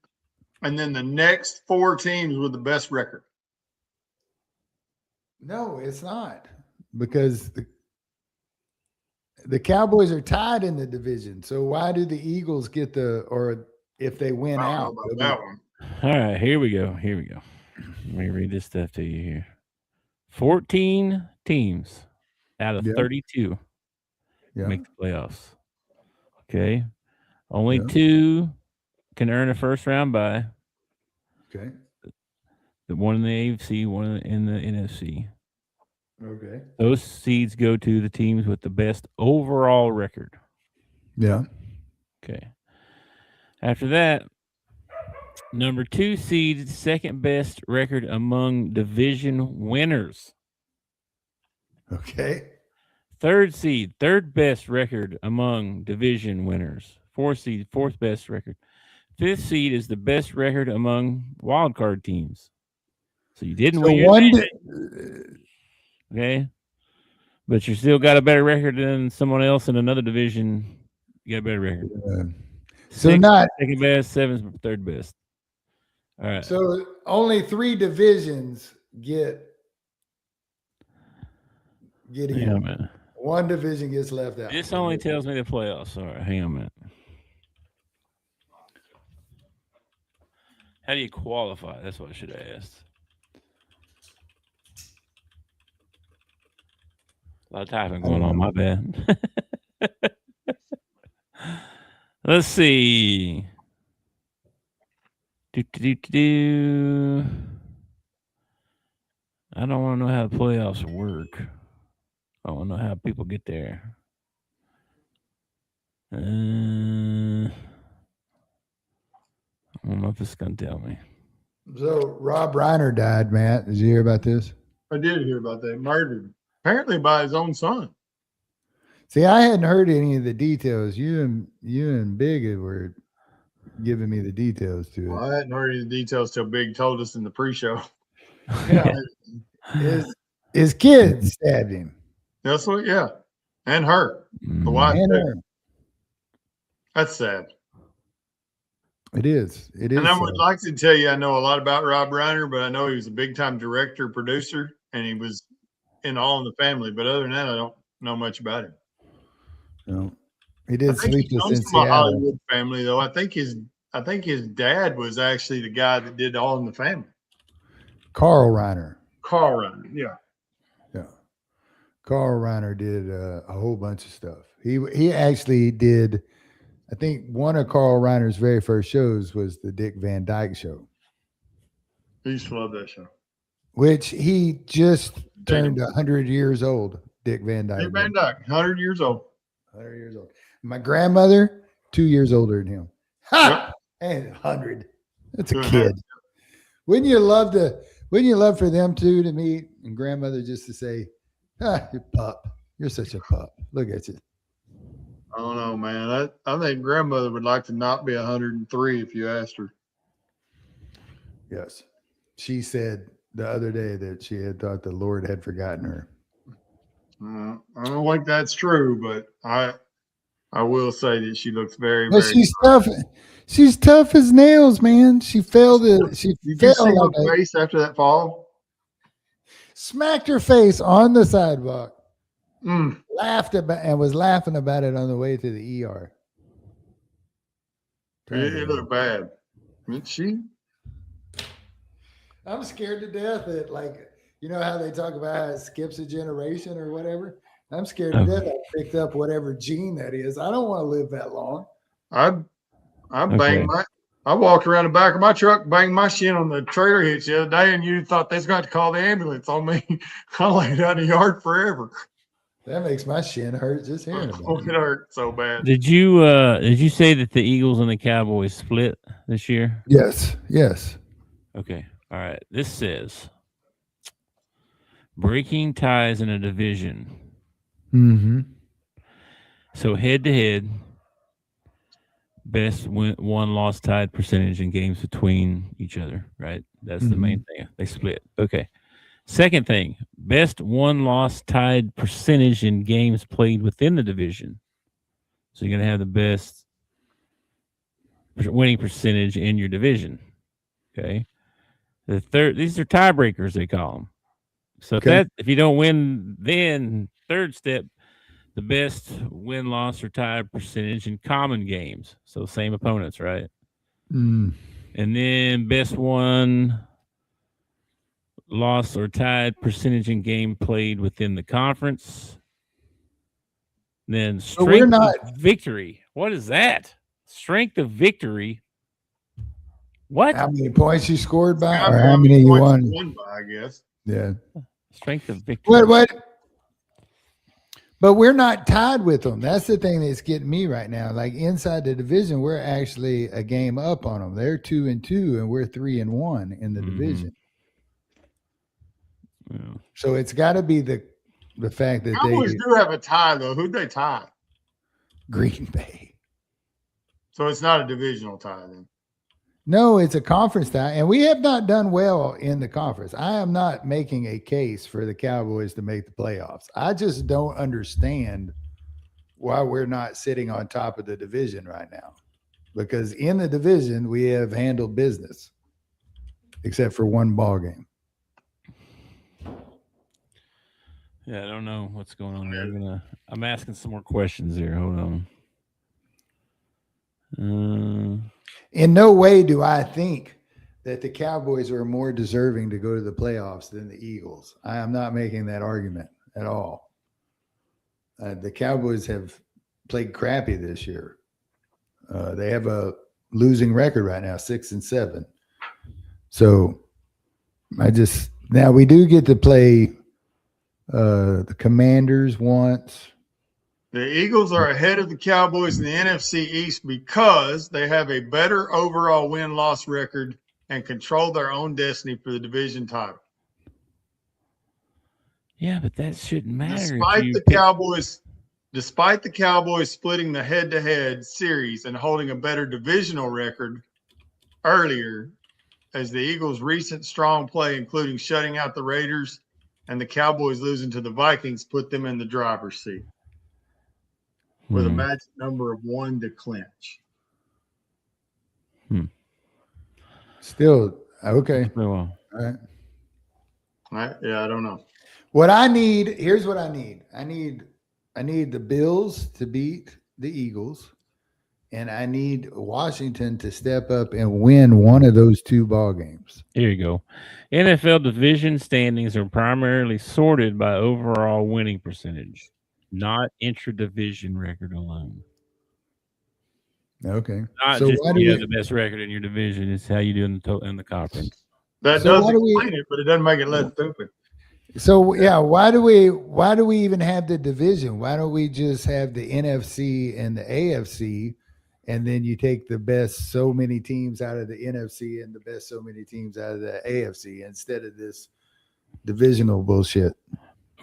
and then the next 4 teams with the best record. No, it's not, because the Cowboys are tied in the division. So why do the Eagles get or if they win out? That one. All right, here we go. Let me read this stuff to you here. 14 teams out of 32 make the playoffs. Okay. Only 2 can earn a first round bye. Okay. The one in the AFC, one in the NFC. Okay. Those seeds go to the teams with the best overall record. Yeah. Okay. After that, number 2 seed, second best record among division winners. Okay. 3rd seed, third best record among division winners. 4th seed, 4th best record. 5th seed is the best record among wild card teams. So you didn't win your division. Okay. But you still got a better record than someone else in another division. You got a better record. So 6th, not second best, 7th, third best. All right. So only 3 divisions get in. Hang on a minute. 1 division gets left out. This only tells me the playoffs. All right, hang on a minute. How do you qualify? That's what I should have asked. A lot of typing going on. My bad. Let's see. I don't want to know how the playoffs work. I want to know how people get there. I don't know if it's going to tell me. So Rob Reiner died, Matt. Did you hear about this? I did hear about that. Murdered, apparently by his own son. See, I hadn't heard any of the details. You and Big were giving me the details to it. Well, I hadn't heard any of the details till Big told us in the pre-show. Yeah. His kid stabbed him. That's what, yeah. And her. The wife. And her. That's sad. It is. It is. And I would like to tell you I know a lot about Rob Reiner, but I know he was a big-time director, producer, and he was in All in the Family. But other than that, I don't know much about him. No. He did Sleepless in Seattle. Seattle. Hollywood family, though. I think his dad was actually the guy that did All in the Family. Carl Reiner. Carl Reiner, yeah. Yeah. Carl Reiner did a whole bunch of stuff. He actually did, I think one of Carl Reiner's very first shows was the Dick Van Dyke Show. I used to love that show. Which he just turned 100 years old, Dick Van Dyke. Dick Van Dyke, 100 years old. 100 years old. My grandmother, 2 years older than him. Ha! Yep. And 100. That's a kid. Wouldn't you love for them two to meet? and grandmother just to say, you pup. You're such a pup. Look at you. I don't know, man. I think grandmother would like to not be 103 if you asked her. Yes. She said the other day that she had thought the Lord had forgotten her. I don't think that's true, but I will say that she looks very, But very. she's tough. She's tough as nails, man. She fell. Did you see her face after that fall? Smacked her face on the sidewalk. Mm. Laughed about and was laughing about it on the way to the ER. It looked bad. I'm scared to death that, like, you know how they talk about how it skips a generation or whatever? I'm scared to death I picked up whatever gene that is. I don't want to live that long. I walked around the back of my truck, banged my shin on the trailer hitch the other day, and you thought they was going to call the ambulance on me. I laid out in the yard forever. That makes my shin hurt just hearing about it. It hurt so bad. Did you say that the Eagles and the Cowboys split this year? Yes. Okay. All right. This says breaking ties in a division. Mm-hmm. So head to head, best won-loss tied percentage in games between each other, right? That's the main thing. They split. Okay. Second thing, best won-loss tied percentage in games played within the division. So you're going to have the best winning percentage in your division. Okay. The third, these are tiebreakers, they call them. So if you don't win, then third step, the best win-loss or tie percentage in common games. So same opponents, right? Mm. And then best won, loss or tied percentage in game played within the conference. Then strength of victory. What is that? Strength of victory. What? How many points you scored by, or how many you won? By, I guess. Yeah. Strength of victory. What? But we're not tied with them. That's the thing that's getting me right now. Like inside the division, we're actually a game up on them. They're 2-2, and we're 3-1 in the division. Yeah. So it's got to be the fact that Cowboys do have a tie, though. Who'd they tie? Green Bay. So it's not a divisional tie then. No, it's a conference tie, and we have not done well in the conference. I am not making a case for the Cowboys to make the playoffs. I just don't understand why we're not sitting on top of the division right now, because in the division we have handled business, except for one ball game. Yeah, I don't know what's going on there. I'm asking some more questions here. Hold on. In no way do I think that the Cowboys are more deserving to go to the playoffs than the Eagles. I am not making that argument at all. The Cowboys have played crappy this year. They have a losing record right now, 6-7. So now we do get to play the Commanders once. The Eagles are ahead of the Cowboys in the NFC East because they have a better overall win-loss record and control their own destiny for the division title. Yeah, but that shouldn't matter. Despite the Cowboys splitting the head-to-head series and holding a better divisional record earlier, as the Eagles' recent strong play, including shutting out the Raiders and the Cowboys losing to the Vikings, put them in the driver's seat with a magic number of 1 to clinch. Still, okay. Well. All right. Yeah, I don't know. Here's what I need. I need the Bills to beat the Eagles, and I need Washington to step up and win one of those 2 ball games. Here you go. NFL division standings are primarily sorted by overall winning percentage, not intra-division record alone. Okay. Not so just the best record in your division. It's how you do in the conference. That does explain it, but it doesn't make it less stupid. So yeah, why do we even have the division? Why don't we just have the NFC and the AFC, and then you take the best so many teams out of the NFC and the best so many teams out of the AFC instead of this divisional bullshit.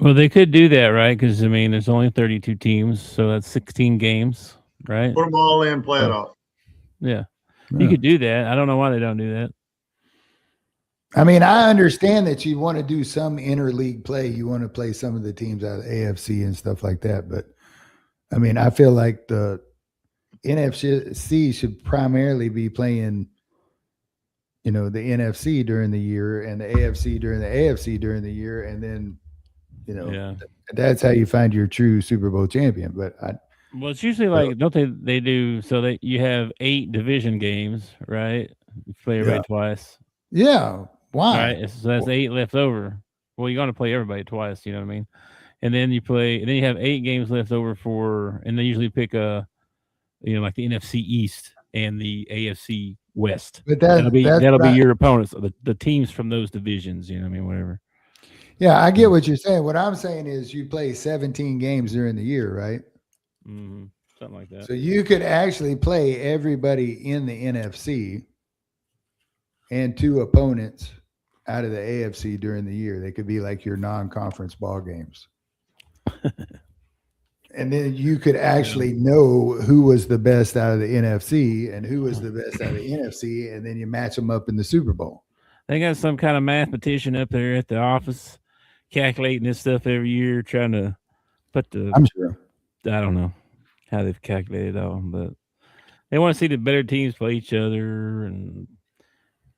Well, they could do that, right? Because I mean, there's only 32 teams, so that's 16 games, right? Put them all in, play it off. Yeah. Yeah. You could do that. I don't know why they don't do that. I mean, I understand that you want to do some interleague play. You want to play some of the teams out of AFC and stuff like that. But I mean, I feel like the NFC should primarily be playing, the NFC during the year and the AFC during the AFC during the year. And then, that's how you find your true Super Bowl champion. But well, it's usually like, don't they do so that you have 8 division games, right? You play everybody twice. Yeah. Why? Right. So that's 8 left over. Well, you're going to play everybody twice, you know what I mean? And then you have 8 games left over and they usually pick like the NFC East and the AFC West. But that'll be your opponents, the teams from those divisions, you know what I mean? Whatever. Yeah, I get what you're saying. What I'm saying is you play 17 games during the year, right? Mm-hmm. Something like that. So you could actually play everybody in the NFC and 2 opponents out of the AFC during the year. They could be like your non-conference ball games. And then you could actually know who was the best out of the NFC and who was the best out of the NFC, and then you match them up in the Super Bowl. They got some kind of mathematician up there at the office calculating this stuff every year, trying to put I'm sure. I don't know how they've calculated it all, but they want to see the better teams play each other, and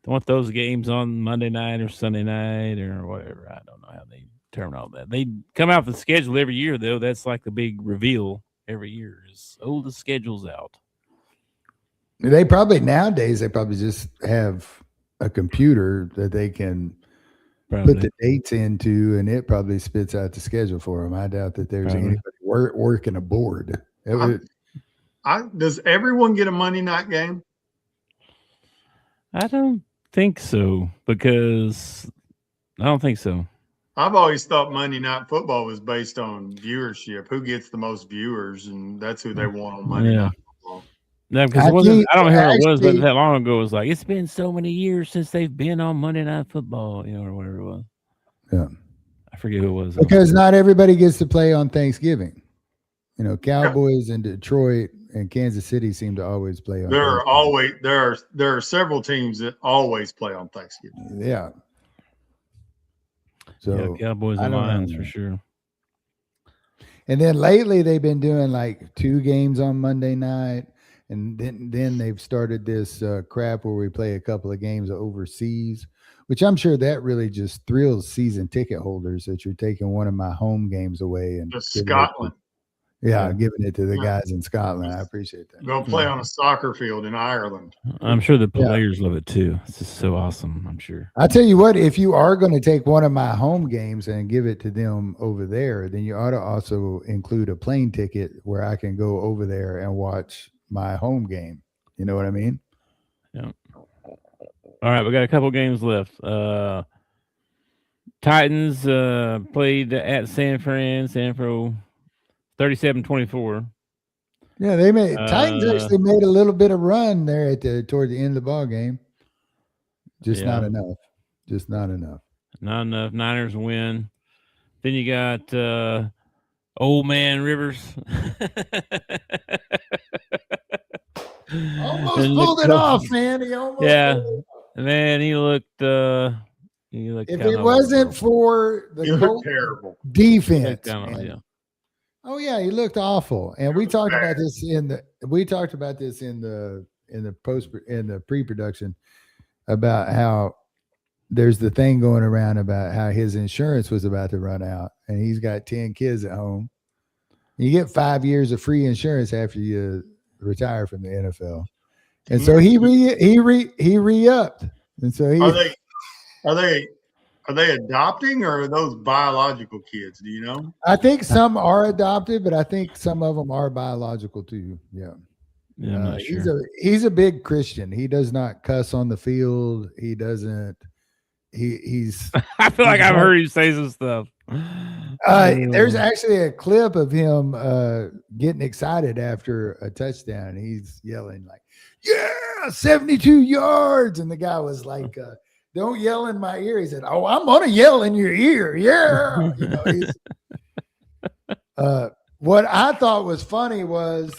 they want those games on Monday night or Sunday night or whatever. I don't know how they determine all that. They come out with the schedule every year, though. That's like the big reveal every year is, the schedule's out. Nowadays, they probably just have a computer that they can put the dates into, and it probably spits out the schedule for them. I doubt that there's anybody working a board. Does everyone get a Monday night game? I don't think so, because I don't think so. I've always thought Monday Night Football was based on viewership. Who gets the most viewers, and that's who they want on Monday Night Football. No, because I don't know who it was, but that long ago it was like, it's been so many years since they've been on Monday Night Football, or whatever it was. Yeah. I forget who it was. Because not everybody gets to play on Thanksgiving. Cowboys and Detroit and Kansas City seem to always play on Thanksgiving. There are several teams that always play on Thanksgiving. Yeah. So Cowboys and Lions for sure. And then lately they've been doing like 2 games on Monday night, and then they've started this crap where we play a couple of games overseas, which I'm sure that really just thrills season ticket holders that you're taking one of my home games away and Scotland. Giving it to the guys in Scotland. I appreciate that. Go play on a soccer field in Ireland. I'm sure the players love it too. It's just so awesome, I'm sure. I tell you what, if you are going to take one of my home games and give it to them over there, then you ought to also include a plane ticket where I can go over there and watch my home game. You know what I mean? Yeah. All right, we got a couple games left. Titans played at San Fran 37-24. Yeah, they made Titans actually made a little bit of run there toward the end of the ball game. Just not enough. Just not enough. Not enough. Niners win. Then you got old man Rivers. Almost pulled it off, man. He almost pulled it off. Man, he looked if it wasn't for the terrible defense. Oh yeah, he looked awful. And we talked about this in the pre-production about how there's the thing going around about how his insurance was about to run out and he's got 10 kids at home. You get 5 years of free insurance after you retire from the NFL. And so he re-upped. And so are they adopting, or are those biological kids? Do you know? I think some are adopted, but I think some of them are biological too. Yeah. Yeah, I'm not sure. He's a big Christian. He does not cuss on the field. He doesn't. He's. I feel like I've heard you say some stuff. There's actually a clip of him getting excited after a touchdown. He's yelling like, "Yeah, 72 yards!" And the guy was like, don't yell in my ear. He said, oh, I'm going to yell in your ear. Yeah. What I thought was funny is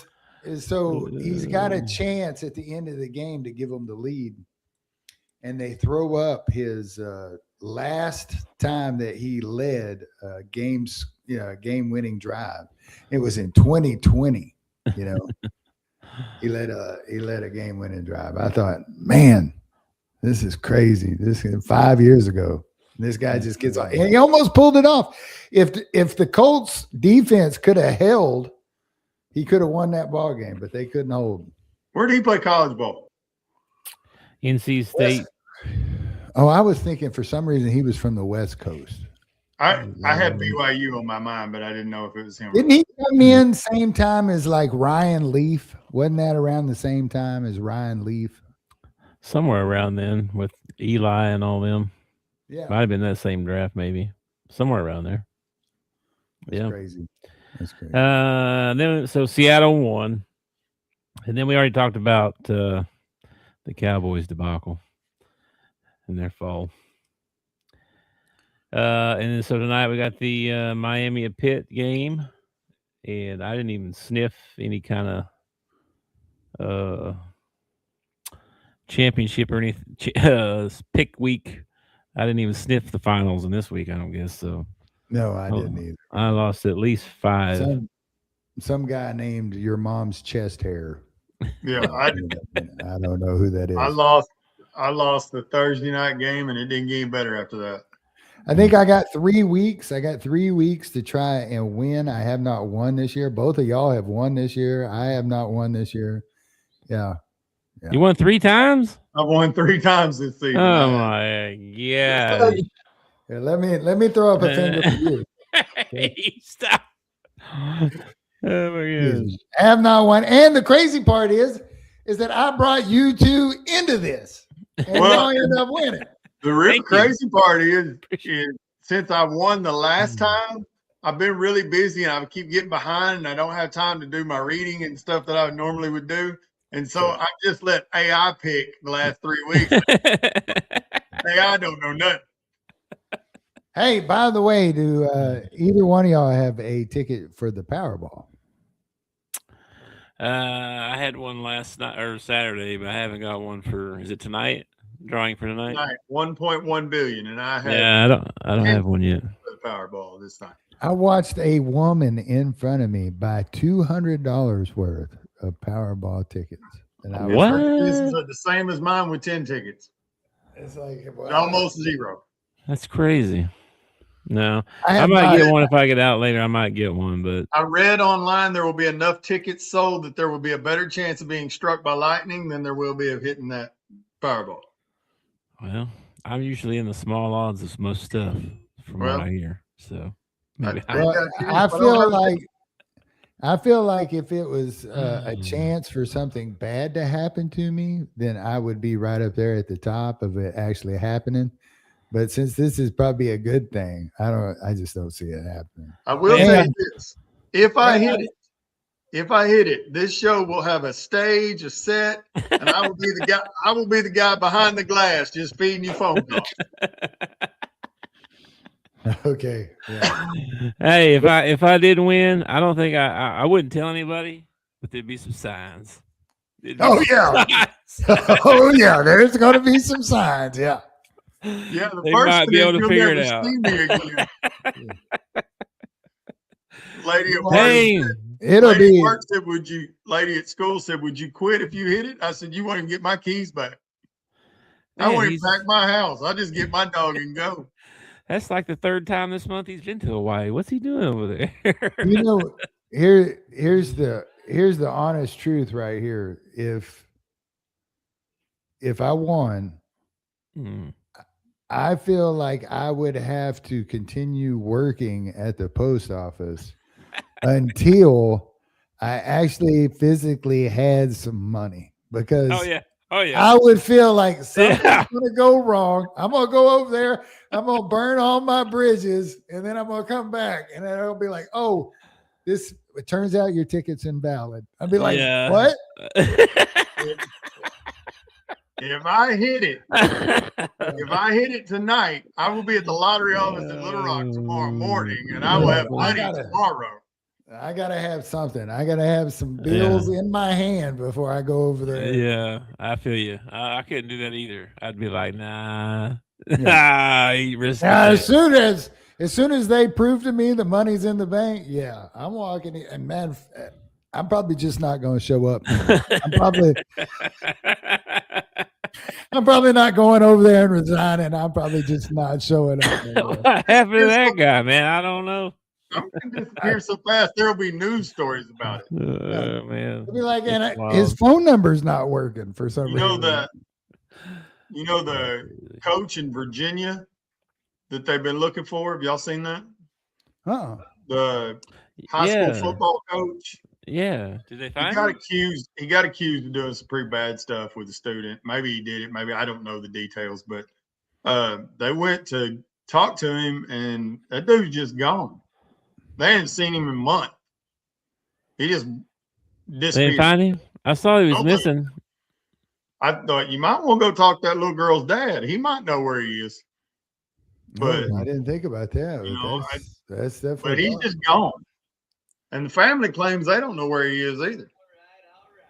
he's got a chance at the end of the game to give them the lead. And they throw up his last time that he led game-winning drive. It was in 2020, He led a game-winning drive. I thought, man, this is crazy. This is 5 years ago. This guy just gets on. And he almost pulled it off. If the Colts defense could have held, he could have won that ball game, but they couldn't hold. Where did he play college ball? NC State. Oh, I was thinking for some reason he was from the West Coast. I had BYU on my mind, but I didn't know if it was him. Didn't he come in same time as like Ryan Leaf? Wasn't that around the same time as Ryan Leaf? Somewhere around then with Eli and all them. Yeah. Might have been that same draft, maybe. Somewhere around there. That's crazy. That's crazy. Then Seattle won. And then we already talked about the Cowboys debacle in their fall. And then so tonight we got the Miami at Pitt game. And I didn't even sniff any kind of championship or anything. Pick week. I didn't even sniff the finals in this week, I don't guess. So no, I didn't either. I lost at least 5. Some guy named your mom's chest hair. Yeah, I don't know who that is. I lost the Thursday night game, and it didn't get any better after that. I think I got 3 weeks. I got 3 weeks to try and win. I have not won this year. Both of y'all have won this year. I have not won this year. Yeah. You won 3 times? I've won 3 times this season. Oh my god! Here, let me throw up a finger for you. Hey, stop! Oh my gosh! I have not won, and the crazy part is that I brought you two into this, and y'all end up winning. The real crazy part is since I won the last time, I've been really busy and I keep getting behind, and I don't have time to do my reading and stuff that I normally would do. And so I just let AI pick the last 3 weeks. AI don't know nothing. Hey, by the way, do either one of y'all have a ticket for the Powerball? I had one last night or Saturday, but I haven't got one for. Is it tonight? Drawing for tonight? 1.1 billion, and I have. Yeah, I don't have one yet. For the Powerball this time. I watched a woman in front of me buy $200 worth of Powerball tickets. And I what? This is the same as mine with 10 tickets. It's like almost zero. That's crazy. No, I might get one if I get out later. I might get one, but I read online there will be enough tickets sold that there will be a better chance of being struck by lightning than there will be of hitting that Powerball. Well, I'm usually in the small odds of most stuff from what I hear. So maybe I feel like if it was a chance for something bad to happen to me, then I would be right up there at the top of it actually happening. But since this is probably a good thing, I just don't see it happening. I will say this. If I hit it, this show will have a stage, a set, and I will be the guy behind the glass just feeding you phone calls. Okay. Yeah. Hey, if I did win, I don't think I wouldn't tell anybody, but there'd be some signs. Oh yeah. Oh yeah. There's going to be some signs. Yeah. Yeah. The they first might be able to figure it out. Lady at work. Hey, Lady at work said, lady at school said, would you quit if you hit it? I said, you won't even get my keys back. I won't even pack my house. I'll just get my dog and go. That's like the 3rd time this month he's been to Hawaii. What's he doing over there? Here's the honest truth right here. If I won, I feel like I would have to continue working at the post office until I actually physically had some money, because I would feel like something's going to go wrong. I'm going to go over there. I'm going to burn all my bridges, and then I'm going to come back, and then it'll be like, oh, it turns out your ticket's invalid. I'll be like, what? if I hit it tonight, I will be at the lottery office in Little Rock tomorrow morning, and I will have money tomorrow. I gotta have something. I gotta have some bills in my hand before I go over there. Yeah, I feel you. I couldn't do that either. I'd be like, nah. Now, as soon as they prove to me the money's in the bank, yeah, I'm walking in, and man, I'm probably just not going to show up. I'm probably not going over there and resigning. I'm probably just not showing up. What happened to that guy, man? I don't know. I'm going to disappear so fast, there'll be news stories about it. Man. It'll be like, and his phone number's not working for some reason. You know the coach in Virginia that they've been looking for? Have y'all seen that? The high school football coach. Yeah. Did they find him? He got accused of doing some pretty bad stuff with a student. Maybe he did it. Maybe I don't know the details, but they went to talk to him, and that dude's just gone. They hadn't seen him in months. He just disappeared. They didn't find him? I saw he was missing. I thought you might want to go talk to that little girl's dad. He might know where he is. But I didn't think about that. You know, that's definitely. But he's just gone, and the family claims they don't know where he is either.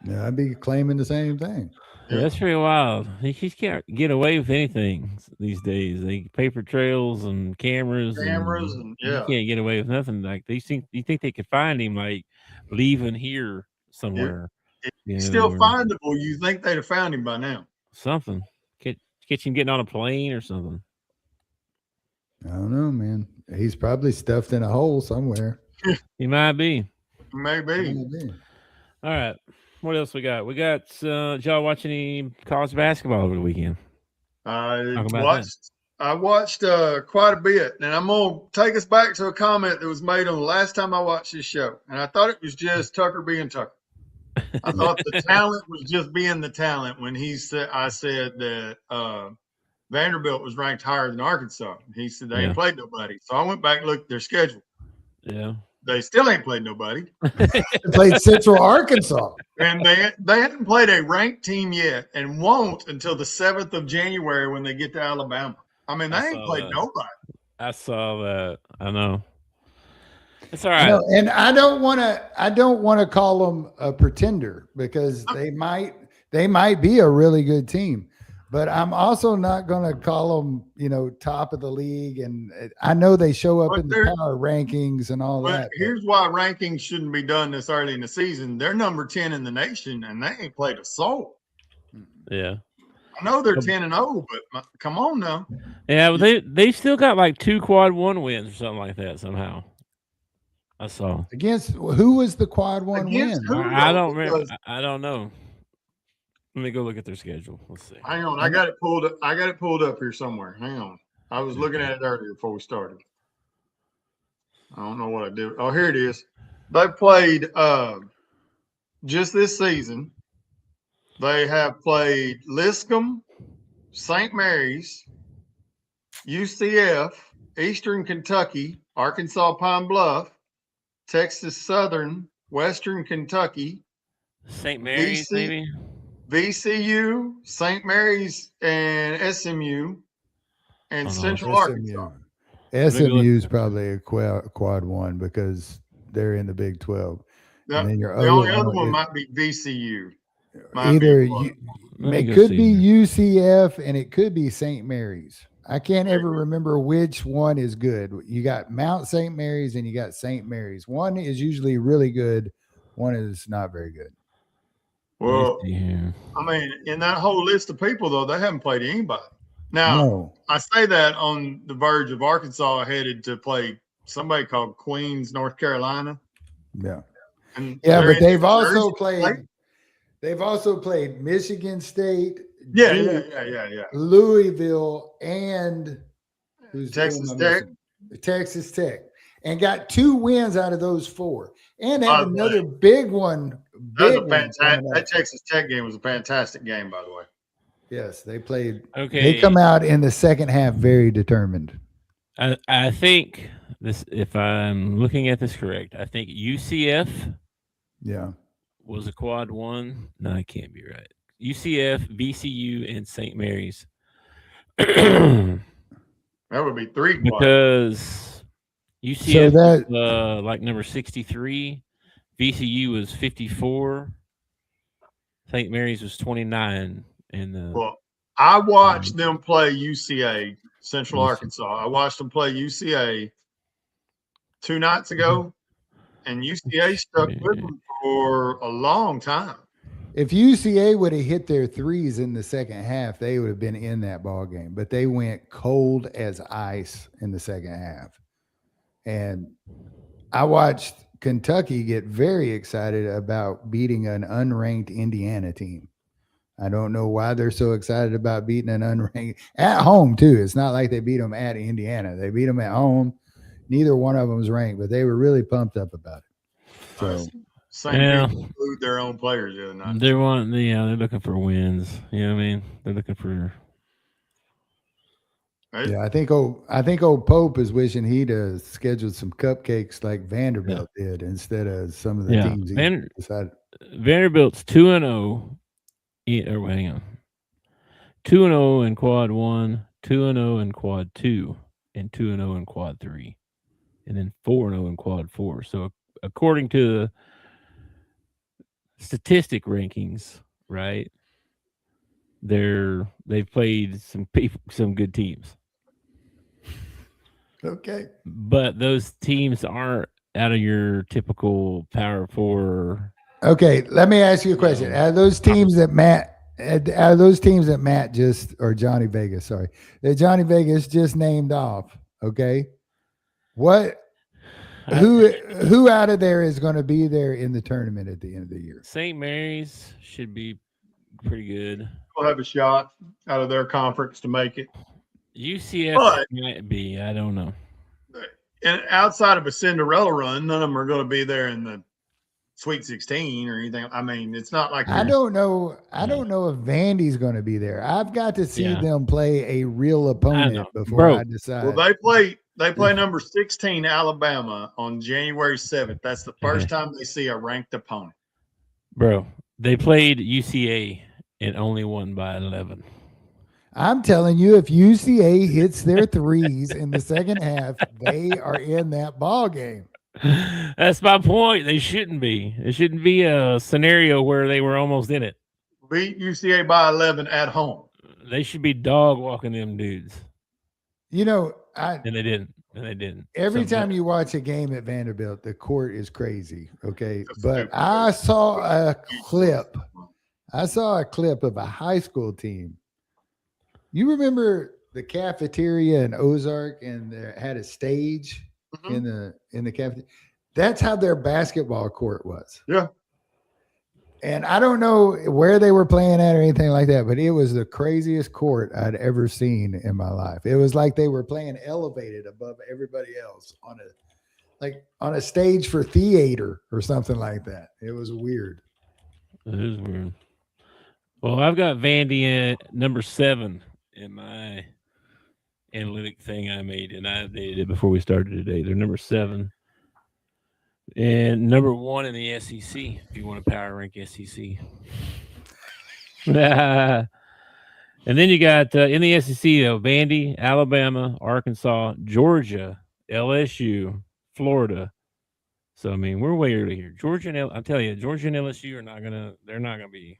Yeah, I'd be claiming the same thing. Yeah, that's pretty wild. He can't get away with anything these days. They paper trails and cameras, and you can't get away with nothing. Like you think they could find him like leaving here somewhere. He's still findable. You think they'd have found him by now? Something. Catch him getting on a plane or something. I don't know, man. He's probably stuffed in a hole somewhere. He might be. Maybe. All right. What else we got? Did y'all watch any college basketball over the weekend? I watched quite a bit, and I'm going to take us back to a comment that was made on the last time I watched this show, and I thought it was just Tucker being Tucker. I thought the talent was just being the talent when I said that Vanderbilt was ranked higher than Arkansas. He said they ain't played nobody. So I went back and looked at their schedule. Yeah. They still ain't played nobody. They played Central Arkansas. And they haven't played a ranked team yet and won't until the 7th of January when they get to Alabama. I mean, they ain't played nobody. I saw that. I know. It's all right. And I don't want to call them a pretender because they might be a really good team. But I'm also not going to call them, top of the league. And I know they show up in the power rankings and all that. Here's why rankings shouldn't be done this early in the season. They're number 10 in the nation, and they ain't played a soul. Yeah. I know they're 10-0, but come on now. Yeah, but they still got like 2 quad 1 wins or something like that somehow. I saw. Against who was the quad 1 win? I don't remember. I don't know. Let me go look at their schedule. Let's see. Hang on, I got it pulled up here somewhere. Hang on. I was looking at it earlier before we started. I don't know what I did. Oh, here it is. They played just this season. They have played Lipscomb, St. Mary's, UCF, Eastern Kentucky, Arkansas Pine Bluff, Texas Southern, Western Kentucky, St. Mary's, maybe. VCU, St. Mary's, and SMU, and Central Arkansas. SMU is probably a quad 1 because they're in the Big 12. The only other one might be VCU. It could be UCF and it could be St. Mary's. I can't ever remember which one is good. You got Mount St. Mary's and you got St. Mary's. One is usually really good. One is not very good. Well, I mean, in that whole list of people, though, they haven't played anybody. Now, I say that on the verge of Arkansas headed to play somebody called Queens, North Carolina. Yeah. But they've also played. They've also played Michigan State. Yeah. Louisville and Texas Tech. Texas Tech, and got 2 wins out of those 4, and had another big one. That Texas Tech game was a fantastic game, by the way. Yes, they played. Okay, they come out in the second half very determined. I think this, if I'm looking at this correct, I think UCF. Yeah. Was a quad 1. No, it can't be right. UCF, VCU, and St. Mary's. That would be 3 quads. Because UCF was like number 63, VCU was 54, St. Mary's was 29. Well, I watched them play UCA, Central Arkansas. I watched them play UCA 2 nights ago, and UCA stuck with them for a long time. If UCA would have hit their threes in the second half, they would have been in that ball game. But they went cold as ice in the second half. And I watched Kentucky get very excited about beating an unranked Indiana team. I don't know why they're so excited about beating an unranked at home too. It's not like they beat them at Indiana. They beat them at home. Neither one of them was ranked, but they were really pumped up about it. So same people include their own players the other night. They're looking for wins. You know what I mean? They're looking for. Yeah, I think old Pope is wishing he'd scheduled some cupcakes like Vanderbilt did instead of some of the teams he decided. Vanderbilt's 2-0. Hang on. 2-0 in quad 1, 2-0 in quad 2, and 2-0 in quad 3, and then 4-0 in quad 4. So according to the statistic rankings, right? They've played some good teams. Okay. But those teams aren't out of your typical Power 4. Okay, let me ask you a question. Out of those teams that Matt just, or Johnny Vegas, sorry, that Johnny Vegas just named off, okay, who out of there is going to be there in the tournament at the end of the year? St. Mary's should be pretty good. We'll have a shot out of their conference to make it. UCF might be. I don't know. And outside of a Cinderella run, none of them are going to be there in the Sweet 16 or anything. I mean, it's not like I don't know if Vandy's going to be there. I've got to see them play a real opponent before I decide. Well, they play number 16 Alabama on January 7th. That's the first time they see a ranked opponent. Bro, they played UCA and only won by 11. I'm telling you, if UCA hits their threes in the second half, they are in that ball game. That's my point. They shouldn't be. It shouldn't be a scenario where they were almost in it. Beat UCA by 11 at home. They should be dog walking them dudes. You know, and they didn't. Every time you watch a game at Vanderbilt, the court is crazy. Okay, but I saw a clip of a high school team. You remember the cafeteria in Ozark, and they had a stage in the cafeteria? That's how their basketball court was. Yeah. And I don't know where they were playing at or anything like that, but it was the craziest court I'd ever seen in my life. It was like they were playing elevated above everybody else on a stage for theater or something like that. It was weird. It is weird. Well, I've got Vandy at number 7 in my analytic thing I made, and I updated it before we started today. They're number 7 and number 1 in the SEC. If you want to power rank SEC, and then you got in the SEC though, Vandy, Alabama, Arkansas, Georgia, LSU, Florida. So I mean, we're way early here. Georgia and I'm telling you, Georgia and LSU are not gonna. They're not gonna be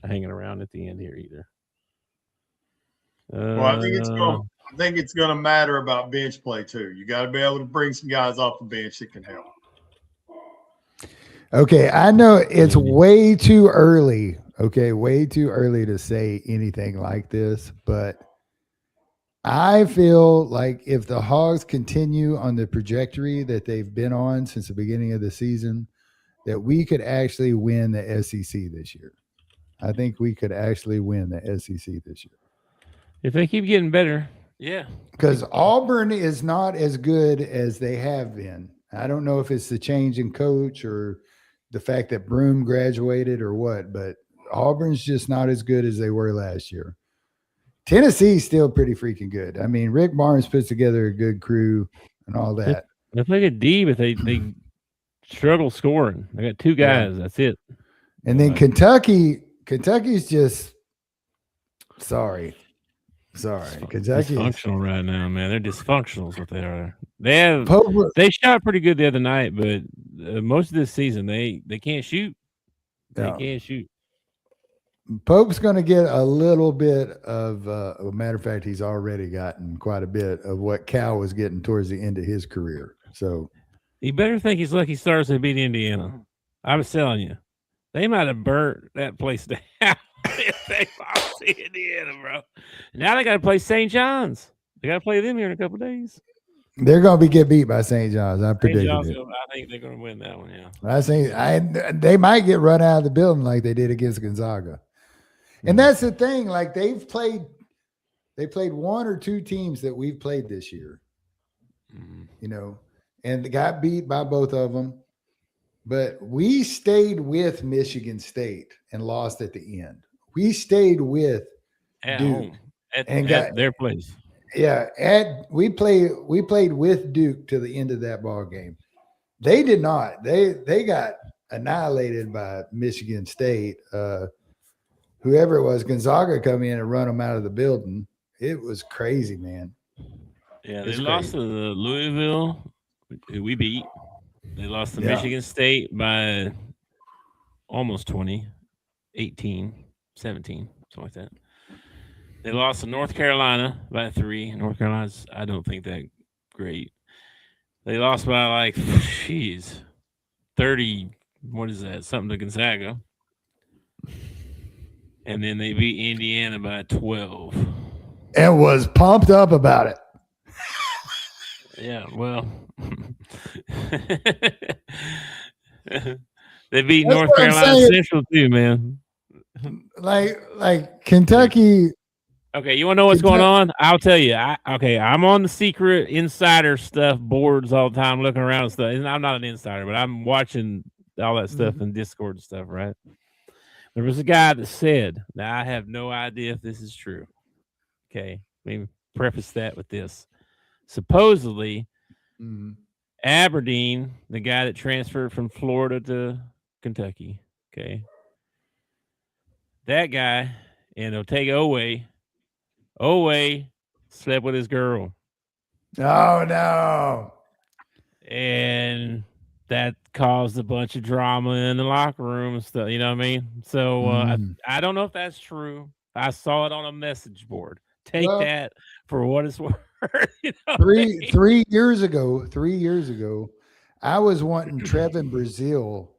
hanging around at the end here either. Well, I think it's going to matter about bench play too. You got to be able to bring some guys off the bench that can help. Okay, I know it's way too early. Okay, way too early to say anything like this, but I feel like if the Hogs continue on the trajectory that they've been on since the beginning of the season, that we could actually win the SEC this year. I think we could actually win the SEC this year. If they keep getting better, yeah. Because Auburn is not as good as they have been. I don't know if it's the change in coach or the fact that Broom graduated or what, but Auburn's just not as good as they were last year. Tennessee's still pretty freaking good. I mean, Rick Barnes puts together a good crew and all that. They play a D, but they struggle scoring. They got 2 guys. Yeah. That's it. And then Kentucky Kentucky's just sorry. Kentucky dysfunctional right now, man. They're dysfunctional is what they are. They shot pretty good the other night, but most of this season they can't shoot. They can't shoot. Pope's going to get a little bit of a matter of fact, he's already gotten quite a bit of what Cal was getting towards the end of his career. So you better think he's lucky Stars to beat Indiana. I was telling you, they might have burnt that place down if they lost to Indiana, bro. Now they got to play St. John's. They got to play them here in a couple of days. They're going to get beat by St. John's. I predict it. I think they're going to win that one. Yeah. I think they might get run out of the building like they did against Gonzaga. And that's the thing. Like they played one or two teams that we've played this year, you know, and got beat by both of them. But we stayed with Michigan State and lost at the end. We stayed with at Duke home and got their place. Yeah, we played with Duke to the end of that ball game. They did not. They got annihilated by Michigan State. Whoever it was, Gonzaga come in and run them out of the building. It was crazy, man. Yeah, they lost to Louisville, who we beat. They lost to Michigan State by almost 20, 18, 17, something like that. They lost to North Carolina by 3. North Carolina's, I don't think that great. They lost by 30, what is that? Something to Gonzaga. And then they beat Indiana by 12. And was pumped up about it. Yeah, well. They beat North Carolina Central too, man. Like Kentucky. Okay, you want to know what's going on? I'll tell you. I'm on the secret insider stuff boards all the time, looking around and stuff. And I'm not an insider, but I'm watching all that stuff in Discord and stuff, right? There was a guy that said, now I have no idea if this is true. Okay, let me preface that with this. Supposedly, Aberdeen, the guy that transferred from Florida to Kentucky, okay, that guy and Otega Owe slept with his girl. Oh, no. And that caused a bunch of drama in the locker room and stuff. You know what I mean? So I don't know if that's true. I saw it on a message board. Take that for what it's worth. You know 3 years ago, I was wanting Trevin Brazil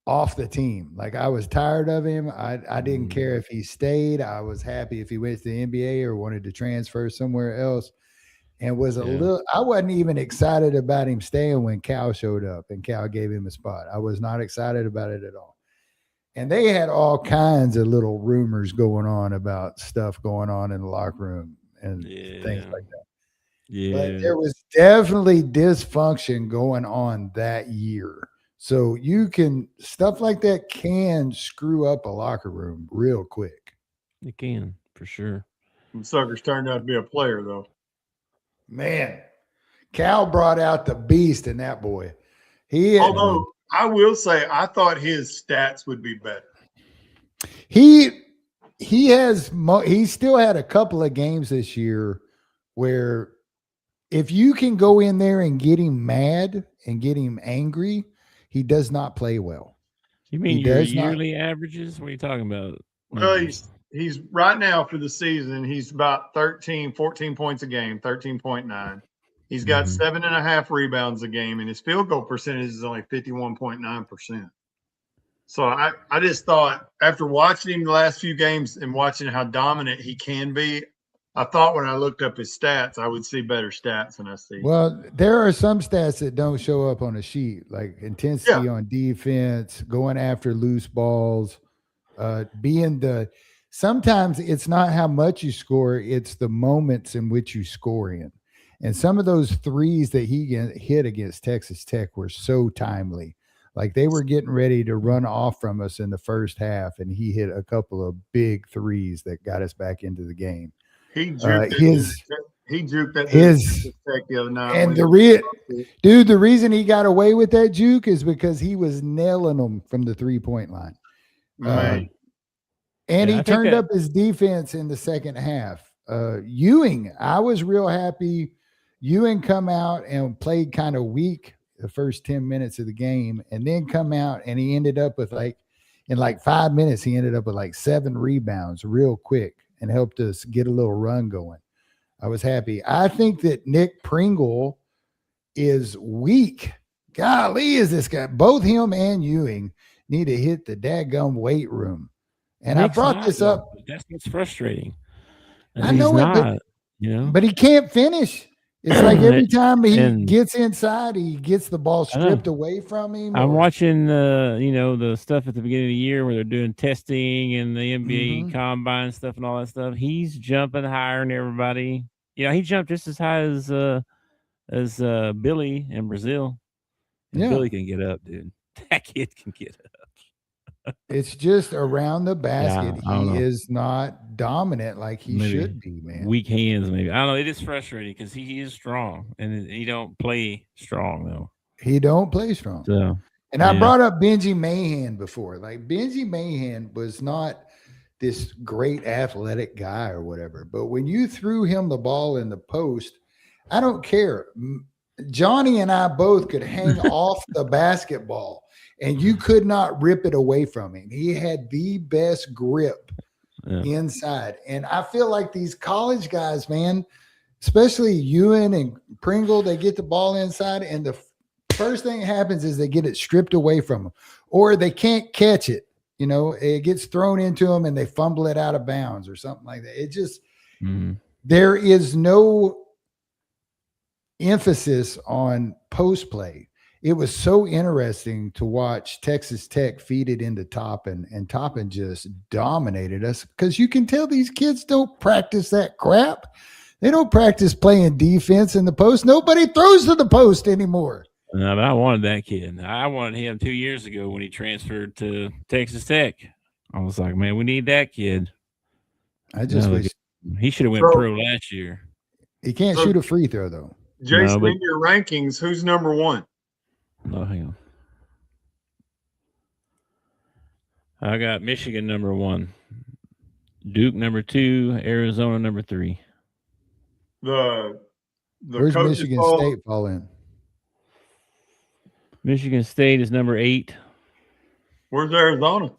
off the team. Like I was tired of him. I didn't care if he stayed. I was happy if he went to the NBA or wanted to transfer somewhere else. And was I wasn't even excited about him staying when Cal showed up and Cal gave him a spot. I was not excited about it at all. And they had all kinds of little rumors going on about stuff going on in the locker room and things like that. Yeah. But there was definitely dysfunction going on that year. So stuff like that can screw up a locker room real quick. It can, for sure. Some suckers turned out to be a player, though. Man, Cal brought out the beast in that boy. Although I will say, I thought his stats would be better. He still had a couple of games this year where if you can go in there and get him mad and get him angry, he does not play well. You mean your yearly averages? What are you talking about? Well, he's right now for the season, he's about 14 points a game, 13.9. He's got 7.5 rebounds a game, and his field goal percentage is only 51.9%. So I just thought after watching him the last few games and watching how dominant he can be, I thought when I looked up his stats, I would see better stats than I see. Well, there are some stats that don't show up on a sheet, like intensity on defense, going after loose balls, sometimes it's not how much you score, it's the moments in which you score in. And some of those threes that he hit against Texas Tech were so timely. Like they were getting ready to run off from us in the first half, and he hit a couple of big threes that got us back into the game. He juked that the other night. And the reason he got away with that juke is because he was nailing them from the 3-point line. Right. And Yeah, he I think turned that- up his defense in the second half. Ewing, I was real happy. Ewing come out and played kind of weak the first 10 minutes of the game, and then come out and he ended up with in 5 minutes, he ended up with 7 rebounds real quick and helped us get a little run going. I was happy. I think that Nick Pringle is weak. Golly, is this guy? Both him and Ewing need to hit the daggum weight room. And Nick's I brought not, this though. up. That's what's frustrating. I know it, but but he can't finish. It's like every time he And- gets inside, he gets the ball stripped away from him. I'm or- watching the stuff at the beginning of the year where they're doing testing and the NBA combine stuff and all that stuff. He's jumping higher than everybody. He jumped just as high as Billy in Brazil. And Yeah. Billy can get up, dude. That kid can get up. It's just around the basket. I don't know. He is not dominant like he Maybe should be, man. Weak hands, maybe. I don't know. It is frustrating because he is strong, and he don't play strong though. He don't play strong. So, And I brought up Benji Mahan before. Benji Mahan was not this great athletic guy or whatever, but when you threw him the ball in the post, I don't care. Johnny and I both could hang off the basketball, and you could not rip it away from him. He had the best grip inside. And I feel like these college guys, man, especially Ewan and Pringle, they get the ball inside, and the first thing that happens is they get it stripped away from them, or they can't catch it. It gets thrown into them and they fumble it out of bounds or something like that. It just, there is no emphasis on post play. It was so interesting to watch Texas Tech feed it into Toppin, and Toppin just dominated us because you can tell these kids don't practice that crap. They don't practice playing defense in the post. Nobody throws to the post anymore. No, but I wanted that kid. I wanted him 2 years ago when he transferred to Texas Tech. I was like, man, we need that kid. I just wish he should have went pro last year. He can't shoot a free throw though. Jason, in your rankings, who's number one? Oh, hang on. I got Michigan number 1, Duke number 2, Arizona number 3. Where's Michigan State fall in? Michigan State is number 8. Where's Arizona?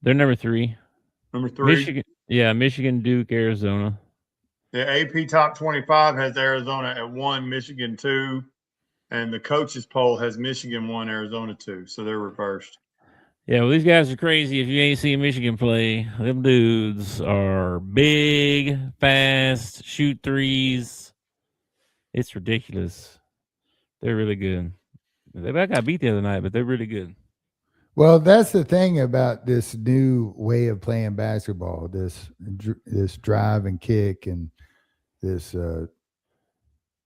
They're number 3. Number 3. Michigan, Duke, Arizona. The AP Top 25 has Arizona at 1, Michigan 2, and the coaches poll has Michigan 1, Arizona 2. So they're reversed. Yeah, well, these guys are crazy. If you ain't seen Michigan play, them dudes are big, fast, shoot threes. It's ridiculous. They're really good. They got beat the other night, but they're really good. Well, that's the thing about this new way of playing basketball. This drive and kick and this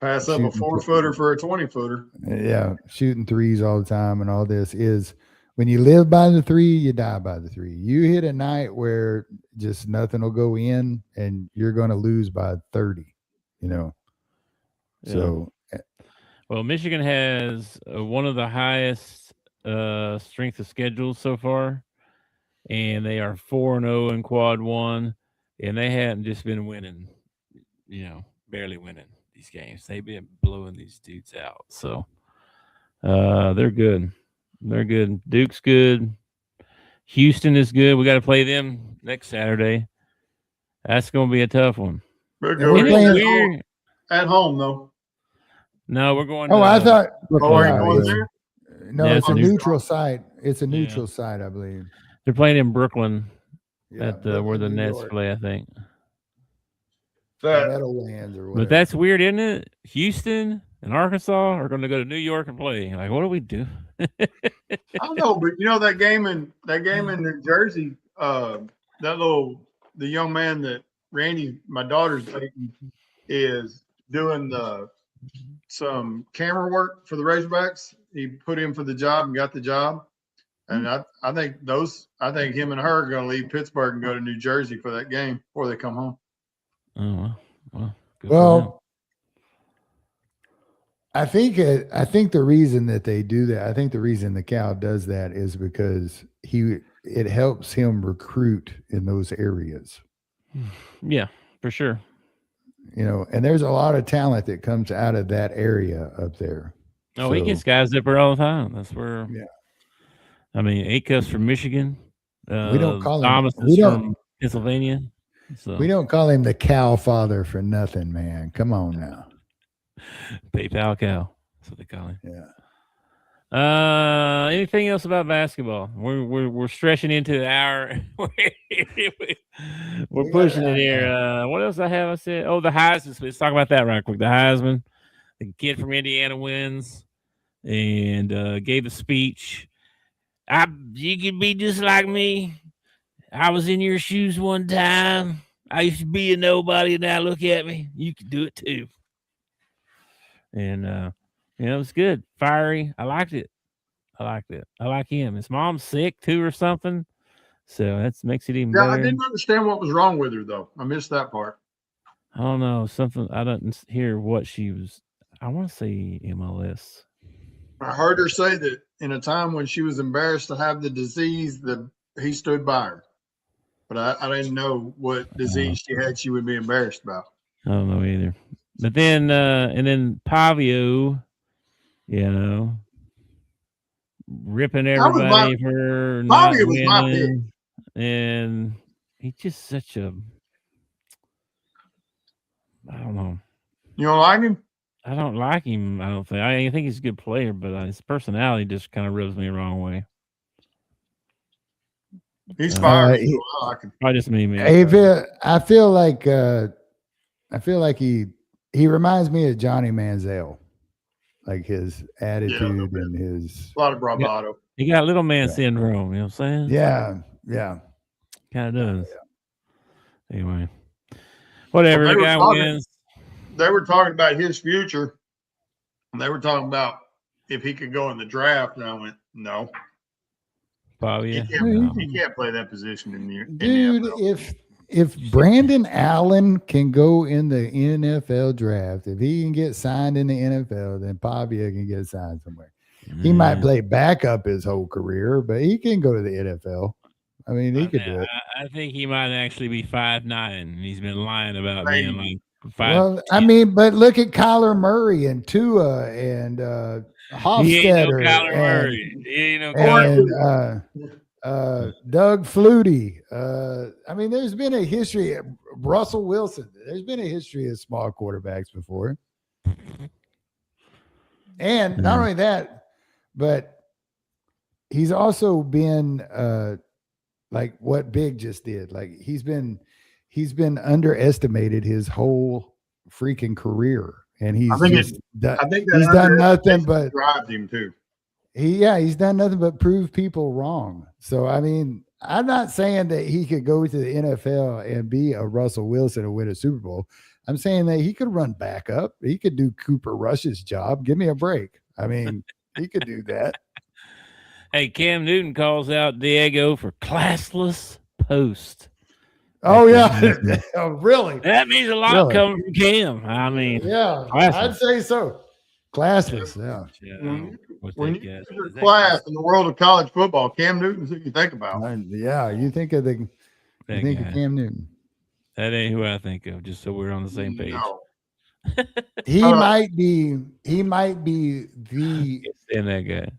pass up a 4-footer for a 20-footer. Yeah, shooting threes all the time and all this is when you live by the 3, you die by the 3. You hit a night where just nothing will go in, and you're going to lose by 30. So. Well, Michigan has one of the highest strength of schedules so far, and they are 4-0 in quad 1, and they hadn't just been winning, barely winning these games. They've been blowing these dudes out. So they're good. They're good. Duke's good. Houston is good. We got to play them next Saturday. That's going to be a tough one. We're going at home, though. No, we're going. I thought. Going there? No, it's a neutral site. It's a neutral site, I believe. They're playing in Brooklyn at where the New Nets York. play, I think. Meadowlands or whatever. But that's weird, isn't it? Houston and Arkansas are going to go to New York and play. Like, what do we do? I don't know, but that game in New Jersey, the young man that Randy, my daughter's dating, is doing some camera work for the Razorbacks. He put in for the job and got the job. And I think him and her are going to leave Pittsburgh and go to New Jersey for that game before they come home. Oh, well. Well, I think the reason that they do that, I think the reason the Cal does that is because it helps him recruit in those areas. Yeah, for sure. And there's a lot of talent that comes out of that area up there. Oh, he gets guys up there all the time. That's where. Yeah. I mean, Acuff's from Michigan. We don't call him. Thomas is from Pennsylvania. So. We don't call him the Cal father for nothing, man. Come on now. PayPal Cal. That's what they call him. Yeah. Anything else about basketball? We're stretching into our. we're pushing it here. What else I have? I said, the Heisman. Let's talk about that right quick. The Heisman. The kid from Indiana wins, and gave a speech. You can be just like me. I was in your shoes one time. I used to be a nobody. Now look at me. You can do it too. And it was good. Fiery. I liked it. I like him. His mom's sick too or something. So that makes it even better. I didn't understand what was wrong with her though. I missed that part. I don't know. Something I didn't hear what she was. I want to say MLS. I heard her say that in a time when she was embarrassed to have the disease, that he stood by her. But I didn't know what disease she had she would be embarrassed about. I don't know either. But then, and then Pavio, ripping everybody for not winning. And he's just such a, I don't know. You don't like him? I don't like him. I don't think. I think he's a good player, but his personality just kind of rubs me the wrong way. He's fired. Probably just me, man. I feel like he reminds me of Johnny Manziel, like his attitude and his a lot of bravado. He got little man syndrome. You know what I'm saying? Yeah. Kind of does. Yeah. Anyway, whatever. The guy wins. They were talking about his future, and they were talking about if he could go in the draft. And I went, no. Probably, he can't play that position in the dude. If Brandon Allen can go in the NFL draft, if he can get signed in the NFL, then Pavia can get signed somewhere. He might play backup his whole career, but he can go to the NFL. I mean, he could do it. I think he might actually be 5'9". He's been lying about being like 5'10". Well, I mean, but look at Kyler Murray and Tua and Hofstadter. He ain't no Kyler Murray. He ain't no Kyler Murray. Doug Flutie. I mean, there's been a history of Russell Wilson. There's been a history of small quarterbacks before. And not only that, but he's also been like what Big just did. Like he's been underestimated his whole freaking career. And he's done nothing but drive him too. He's done nothing but prove people wrong. So, I mean, I'm not saying that he could go to the NFL and be a Russell Wilson and win a Super Bowl. I'm saying that he could run backup. He could do Cooper Rush's job. Give me a break. I mean, he could do that. Hey, Cam Newton calls out Diego for classless post. Oh, yeah. Oh, really? That means a lot coming from Cam. I mean, classless. I'd say so. Classless, When you consider class in the world of college football, Cam Newton's who you think about. You think of of Cam Newton. That ain't who I think of. Just so we're on the same page. No. He might be the that guy.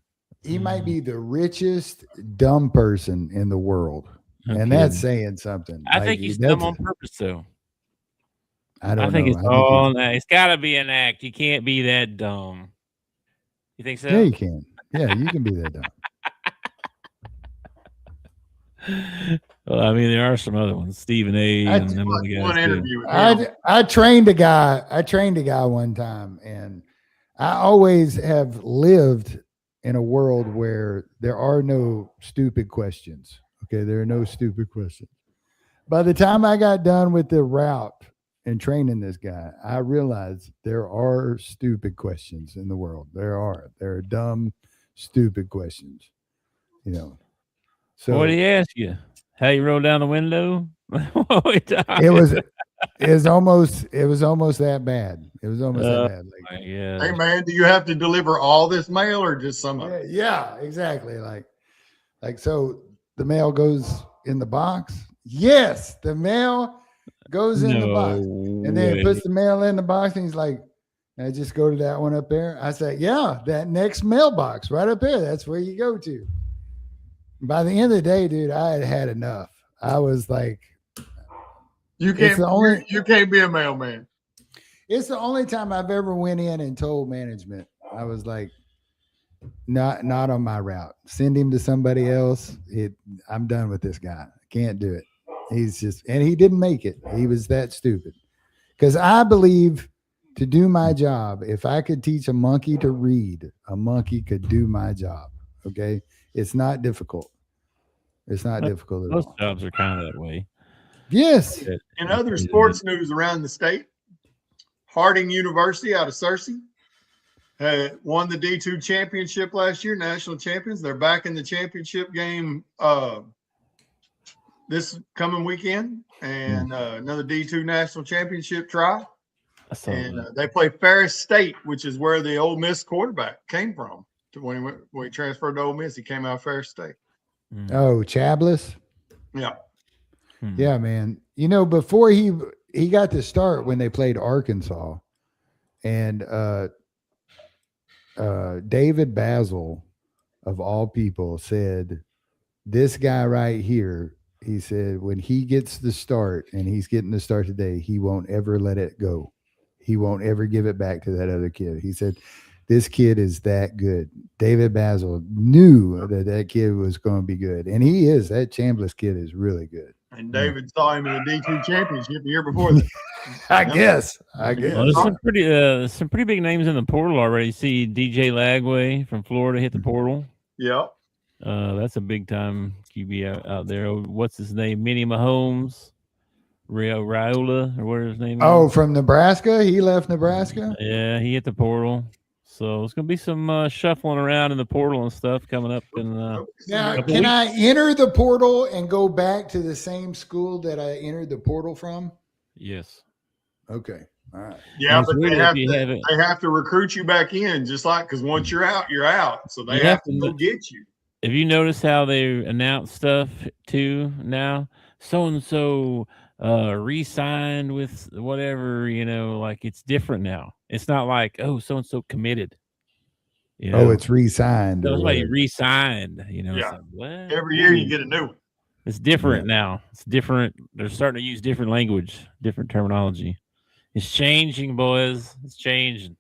He might be the richest dumb person in the world, and that's saying something. I think he's dumb on purpose, though. I think it's all. It's got to be an act. You can't be that dumb. You think so? Yeah, you can. Yeah, you can be that dumb. Well, I mean, there are some other ones. Stephen A. and them other guys. I trained a guy. I trained a guy one time, and I always have lived in a world where there are no stupid questions. Okay, there are no stupid questions. By the time I got done with the route and training this guy, I realized there are stupid questions in the world. There are dumb, stupid questions. So what did he ask you? How you roll down the window? it It was almost that bad. It was almost that bad. Like, Yeah. Hey man, do you have to deliver all this mail or just some of it? yeah, exactly. Like so the mail goes in the box. Yes, the mail goes in the box. And then he puts the mail in the box and he's like, I just go to that one up there. I said, yeah, that next mailbox right up there. That's where you go to. By the end of the day, dude, I had had enough. I was like, You can't be a mailman. it's the only time I've ever went in and told management. I was like, not on my route. Send him to somebody else. I'm done with this guy. I can't do it. And he didn't make it. He was that stupid. Because I believe to do my job, if I could teach a monkey to read, a monkey could do my job. Okay. It's not difficult. It's not difficult at all. Most jobs are kind of that way. Yes. In other sports news around the state, Harding University out of Searcy had won the D2 championship last year, national champions. They're back in the championship game this coming weekend, and another D2 national championship try. And they play Ferris State, which is where the Ole Miss quarterback came from. When he transferred to Ole Miss, he came out of Ferris State. Oh, Chablis. Yeah. Yeah, man. You know, before he got to start when they played Arkansas, and David Basil, of all people, said, this guy right here, he said, when he gets the start, and he's getting the start today, he won't ever let it go. He won't ever give it back to that other kid. He said, this kid is that good. David Basil knew that kid was going to be good. And he is. That Chambliss kid is really good. And David saw him in the D2 championship the year before that. I guess. Well, there's some pretty big names in the portal already. You see DJ Lagway from Florida hit the portal. Yeah. That's a big time QB out there. What's his name? Minnie Mahomes, Raiola, or whatever his name is. Oh, from Nebraska? He left Nebraska? Yeah, he hit the portal. So it's going to be some shuffling around in the portal and stuff coming up. Now, can I enter the portal and go back to the same school that I entered the portal from? Yes. Okay. All right. Yeah, but they have to recruit you back in, just like, because once you're out, you're out. So they have to go get you. Have you noticed how they announce stuff too now? So-and-so re-signed with whatever, like it's different now. It's not like, oh, so-and-so committed. Oh, it's re-signed. That's why he re-signed. Yeah. Like, what? Every year you get a new one. It's different now. It's different. They're starting to use different language, different terminology. It's changing, boys. It's changing.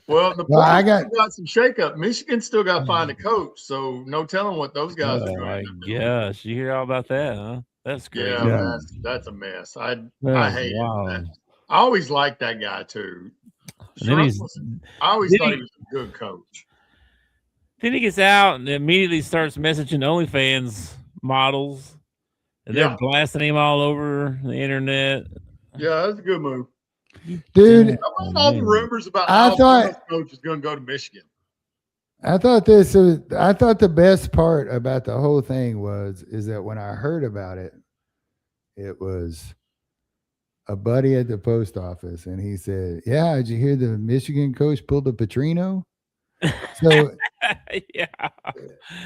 Well, I got some shakeup. Michigan still got to find a coach, so no telling what those guys are doing. Oh my gosh, you hear all about that, huh? That's great. Yeah, that's a mess. I hate that. I always liked that guy too. I always thought he was a good coach. Then he gets out and immediately starts messaging OnlyFans models, and they're blasting him all over the internet. Yeah, that's a good move. Dude, about all the rumors about coach is going to go to Michigan. I thought the best part about the whole thing is that when I heard about it, it was a buddy at the post office, and he said, "Yeah, did you hear the Michigan coach pulled a Petrino?" So yeah,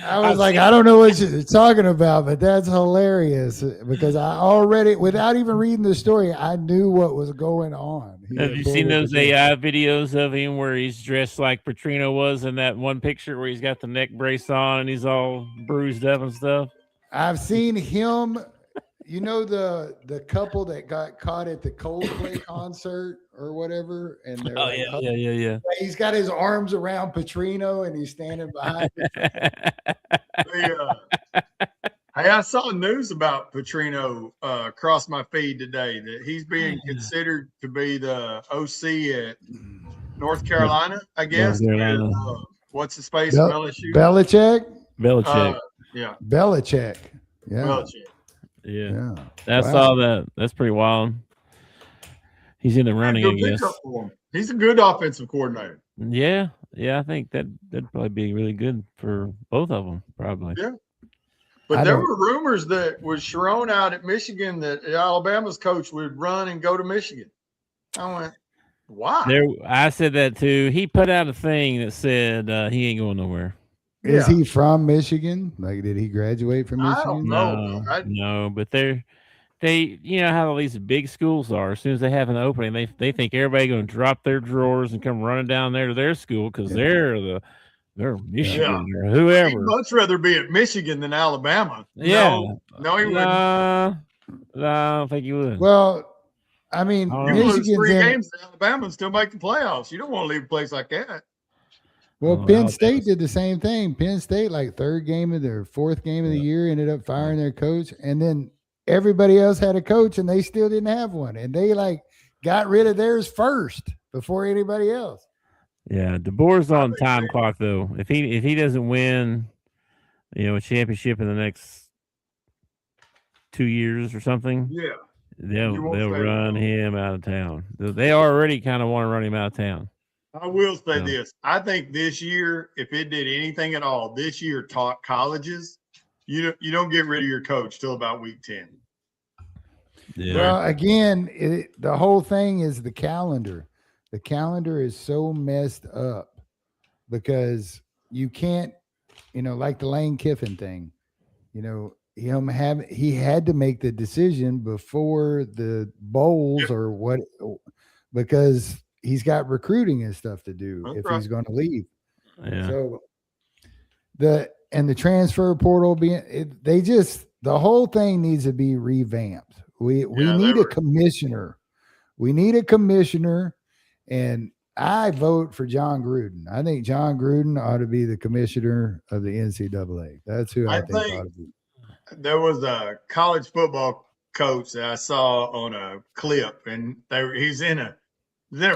I was like, I don't know what you're talking about, but that's hilarious because I already, without even reading the story, I knew what was going on. Have you seen those AI videos of him where he's dressed like Petrino was in that one picture where he's got the neck brace on and he's all bruised up and stuff? I've seen him. You know the couple that got caught at the Coldplay concert or whatever, and they're yeah. He's got his arms around Petrino and he's standing behind. Hey, I saw news about Petrino across my feed today that he's being considered to be the OC at North Carolina. I guess. What's his face? LSU. Belichick. Yeah. Belichick. Yeah. Belichick. Yeah. That's all that. That's pretty wild. He's in the running, I guess. He's a good offensive coordinator. Yeah. I think that'd probably be really good for both of them, probably. Yeah. But there were rumors that with Sharon out at Michigan that Alabama's coach would run and go to Michigan. I went, why? I said that too. He put out a thing that said he ain't going nowhere. Is he from Michigan? Like, did he graduate from Michigan? I don't know. No, but they you know how all these big schools are. As soon as they have an opening, they think everybody going to drop their drawers and come running down there to their school because they're Michigan or whoever. He'd much rather be at Michigan than Alabama. Yeah. No, he wouldn't. No, I don't think he would. Well, I mean, You lose 3 games in Alabama and still make the playoffs. You don't want to leave a place like that. Well, Penn State did the same thing. Penn State, like 3rd game of their 4th game of the year, ended up firing their coach, and then everybody else had a coach, and they still didn't have one, and they like got rid of theirs first before anybody else. Yeah, DeBoer's on time clock though. If he doesn't win, a championship in the next 2 years or something, they'll run him out of town. They already kind of want to run him out of town. I will say this. I think this year, if it did anything at all, this year taught colleges, you don't get rid of your coach till about week 10. Yeah. Well, again, the whole thing is the calendar. The calendar is so messed up because you can't, like the Lane Kiffin thing, he had to make the decision before the bowls or what, because he's got recruiting and stuff to do he's going to leave. Yeah. So the transfer portal the whole thing needs to be revamped. We need a commissioner. We need a commissioner, and I vote for John Gruden. I think John Gruden ought to be the commissioner of the NCAA. That's who I think ought to be. There was a college football coach that I saw on a clip, and he's in a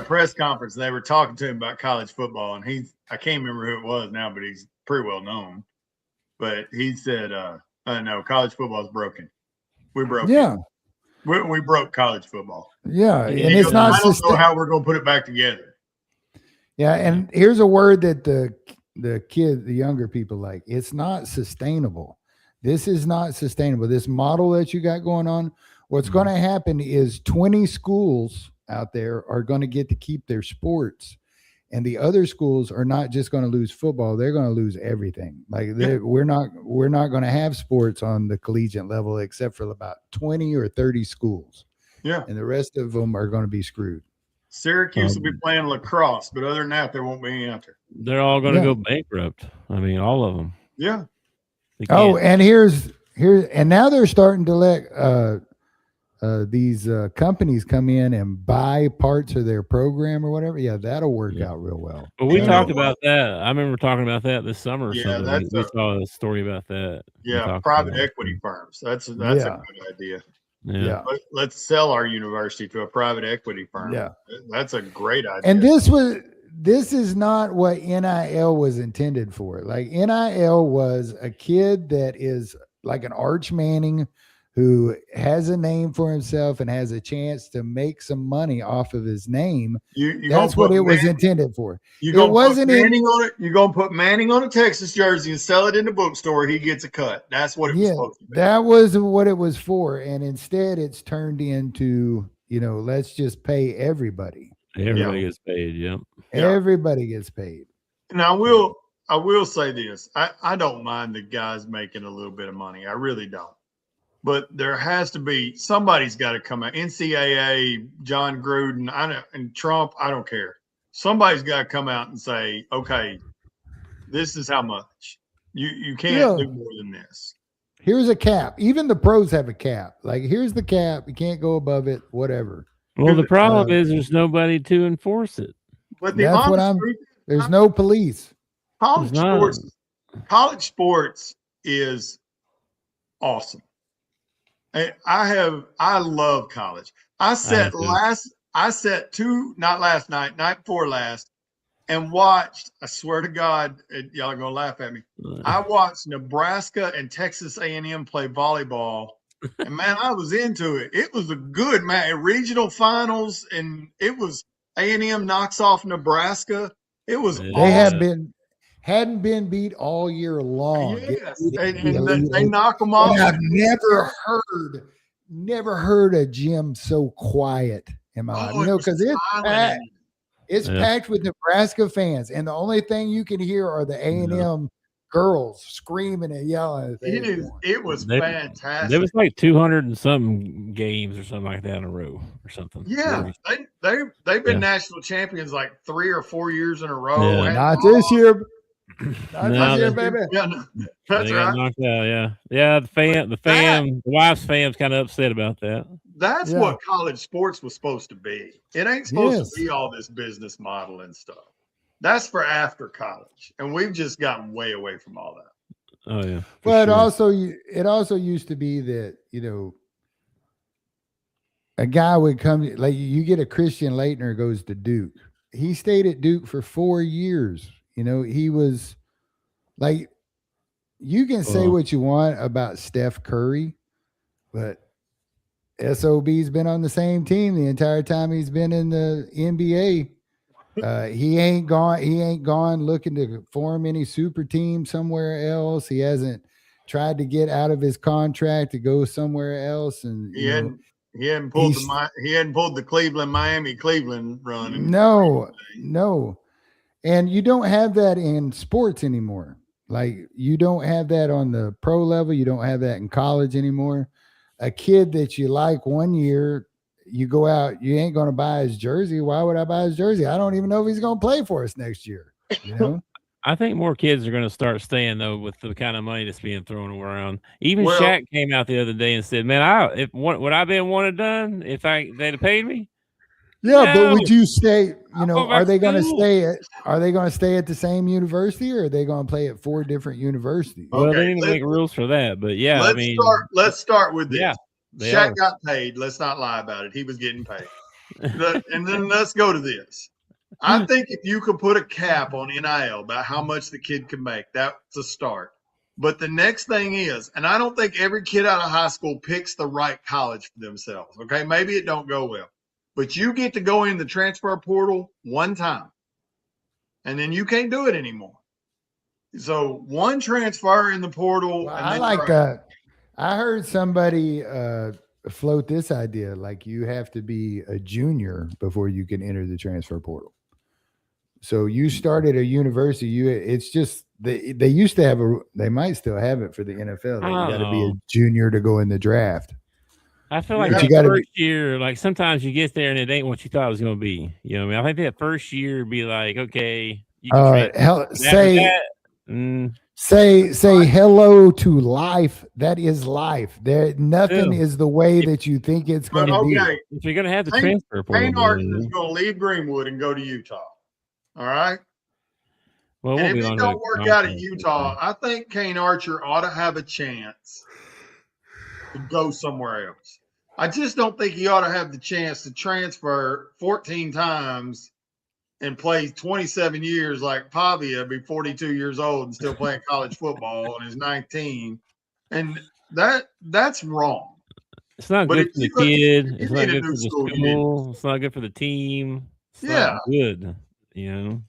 press conference, and they were talking to him about college football, and I can't remember who it was now, but he's pretty well known. But he said, no, college football is broken. We broke it. We broke college football. Yeah, and it's not. I don't know how we're going to put it back together. Yeah, and here's a word that the younger people like. It's not sustainable. This is not sustainable. This model that you got going on, what's going to happen is 20 schools out there are going to get to keep their sports, and the other schools are not just going to lose football, they're going to lose everything. Like we're not going to have sports on the collegiate level except for about 20 or 30 schools, and the rest of them are going to be screwed. Syracuse will be playing lacrosse, but other than that, there won't be any out there. They're all going to go bankrupt. I mean, all of them. And and now they're starting to let these companies come in and buy parts of their program or whatever. Yeah, that'll work out real well. But we talked about that. I remember talking about that this summer. Or something. We saw a story about that. Yeah, private equity firms. That's a good idea. Yeah. Let's sell our university to a private equity firm. Yeah, that's a great idea. And this is not what NIL was intended for. Like, NIL was a kid that is like an Arch Manning who has a name for himself and has a chance to make some money off of his name. That's what it was intended for. You're going to put Manning on a Texas jersey and sell it in the bookstore. He gets a cut. That's what it was supposed to be. That was what it was for. And instead it's turned into, let's just pay everybody. Everybody gets paid. Yep. Everybody gets paid. And I will say this. I don't mind the guys making a little bit of money. I really don't. But there has to be, somebody's got to come out. NCAA, John Gruden, and Trump, I don't care. Somebody's got to come out and say, okay, this is how much. You can't do more than this. Here's a cap. Even the pros have a cap. Like, here's the cap. You can't go above it, whatever. Well, the problem is there's nobody to enforce it. But there's no police. College sports is awesome. I love college. night before last, and watched, I swear to God, y'all are going to laugh at me. I watched Nebraska and Texas A&M play volleyball, and man, I was into it. It was a good match, regional finals, and it was A&M knocks off Nebraska. It was awesome. hadn't been beat all year long. Yes, and they knock them off. And I've never heard a gym so quiet in my life. You know, because it's packed with Nebraska fans, and the only thing you can hear are the A&M girls screaming and yelling. It was fantastic. There was like 200 and something games or something like that in a row or something. Yeah, they've been national champions like 3 or 4 years in a row. Yeah. Not this year. Not No, this year, baby. Yeah, that's They got right. knocked out, yeah. The wife's fam's kind of upset about that. That's what college sports was supposed to be. It ain't supposed to be all this business model and stuff. That's for after college, and we've just gotten way away from all that. Oh yeah. But it also used to be that, you know, a guy would come, like you get a Christian Laettner goes to Duke. He stayed at Duke for 4 years. You know, he was like, you can say what you want about Steph Curry, but SOB's been on the same team the entire time he's been in the NBA. He ain't gone looking to form any super team somewhere else. He hasn't tried to get out of his contract to go somewhere else. And he hadn't pulled the Cleveland run. No. And you don't have that in sports anymore. Like you don't have that on the pro level. You don't have that in college anymore. A kid that you like one year, you go out, you ain't going to buy his jersey. Why would I buy his jersey? I don't even know if he's going to play for us next year. You know? I think more kids are going to start staying though with the kind of money that's being thrown around. Even Shaq came out the other day and said, "Man, would I been one and done if they'd have paid me?" Yeah, but would you stay? You know, are they going to stay at the same university, or are they going to play at 4 different universities? Well, they didn't make rules for that, but yeah, let's start with this. Yeah, Shaq got paid. Let's not lie about it. He was getting paid. And then let's go to this. I think if you could put a cap on NIL about how much the kid can make, that's a start. But the next thing is, and I don't think every kid out of high school picks the right college for themselves. Okay, maybe it don't go well. But you get to go in the transfer portal one time, and then you can't do it anymore. So one transfer in the portal. Well, I like that. I heard somebody float this idea, like you have to be a junior before you can enter the transfer portal. So you start at a university. It's just they used to have they might still have it for the NFL. You got to be a junior to go in the draft. I feel like that first year, like sometimes you get there and it ain't what you thought it was going to be. You know what I mean? I think that first year would be like, okay, you can say hello to life. That is life. Nothing is the way that you think it's going to be. If you're going to have the transfer portal, Kane Archer is going to leave Greenwood and go to Utah. All right. Well, and if it don't work out at Utah, I think Kane Archer ought to have a chance to go somewhere else. I just don't think he ought to have the chance to transfer 14 times and play 27 years like Pavia, be 42 years old and still playing college football and is 19. And that's wrong. It's not good for the kid. It's not good for the school. It's not good for the team. It's not good, you know.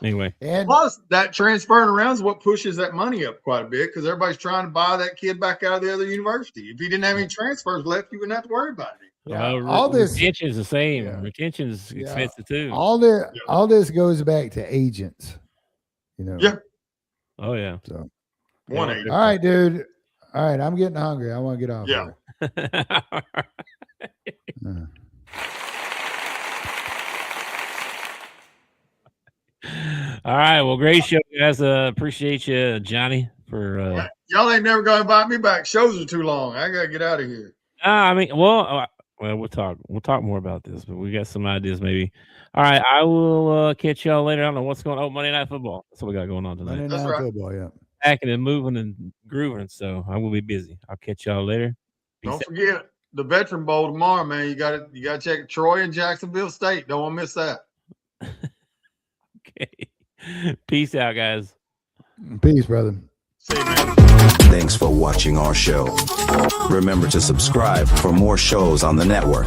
Anyway, and plus that transferring around is what pushes that money up quite a bit because everybody's trying to buy that kid back out of the other university. If you didn't have any transfers left, you wouldn't have to worry about it. All this retention is the same. Retention is expensive too. All this goes back to agents. You know. Yeah. Oh yeah. So one agent. All right, dude. All right, I'm getting hungry. I want to get off. Yeah. All right. Well, great show, guys. Appreciate you, Johnny, for y'all ain't never gonna invite me back. Shows are too long. I gotta get out of here. I mean, well, we'll talk more about this, but we got some ideas maybe. All right, I will catch y'all later. I don't know what's going on. Oh, Monday Night Football. That's what we got going on tonight. Monday Night Football, yeah. Packing and moving and grooving, so I will be busy. I'll catch y'all later. Don't forget the Veteran Bowl tomorrow, man. You got to check Troy and Jacksonville State. Don't want to miss that. Okay. Peace out, guys. Peace, brother. See you, man. Thanks for watching our show. Remember to subscribe for more shows on the network.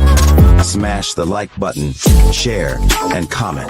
Smash the like button, share, and comment.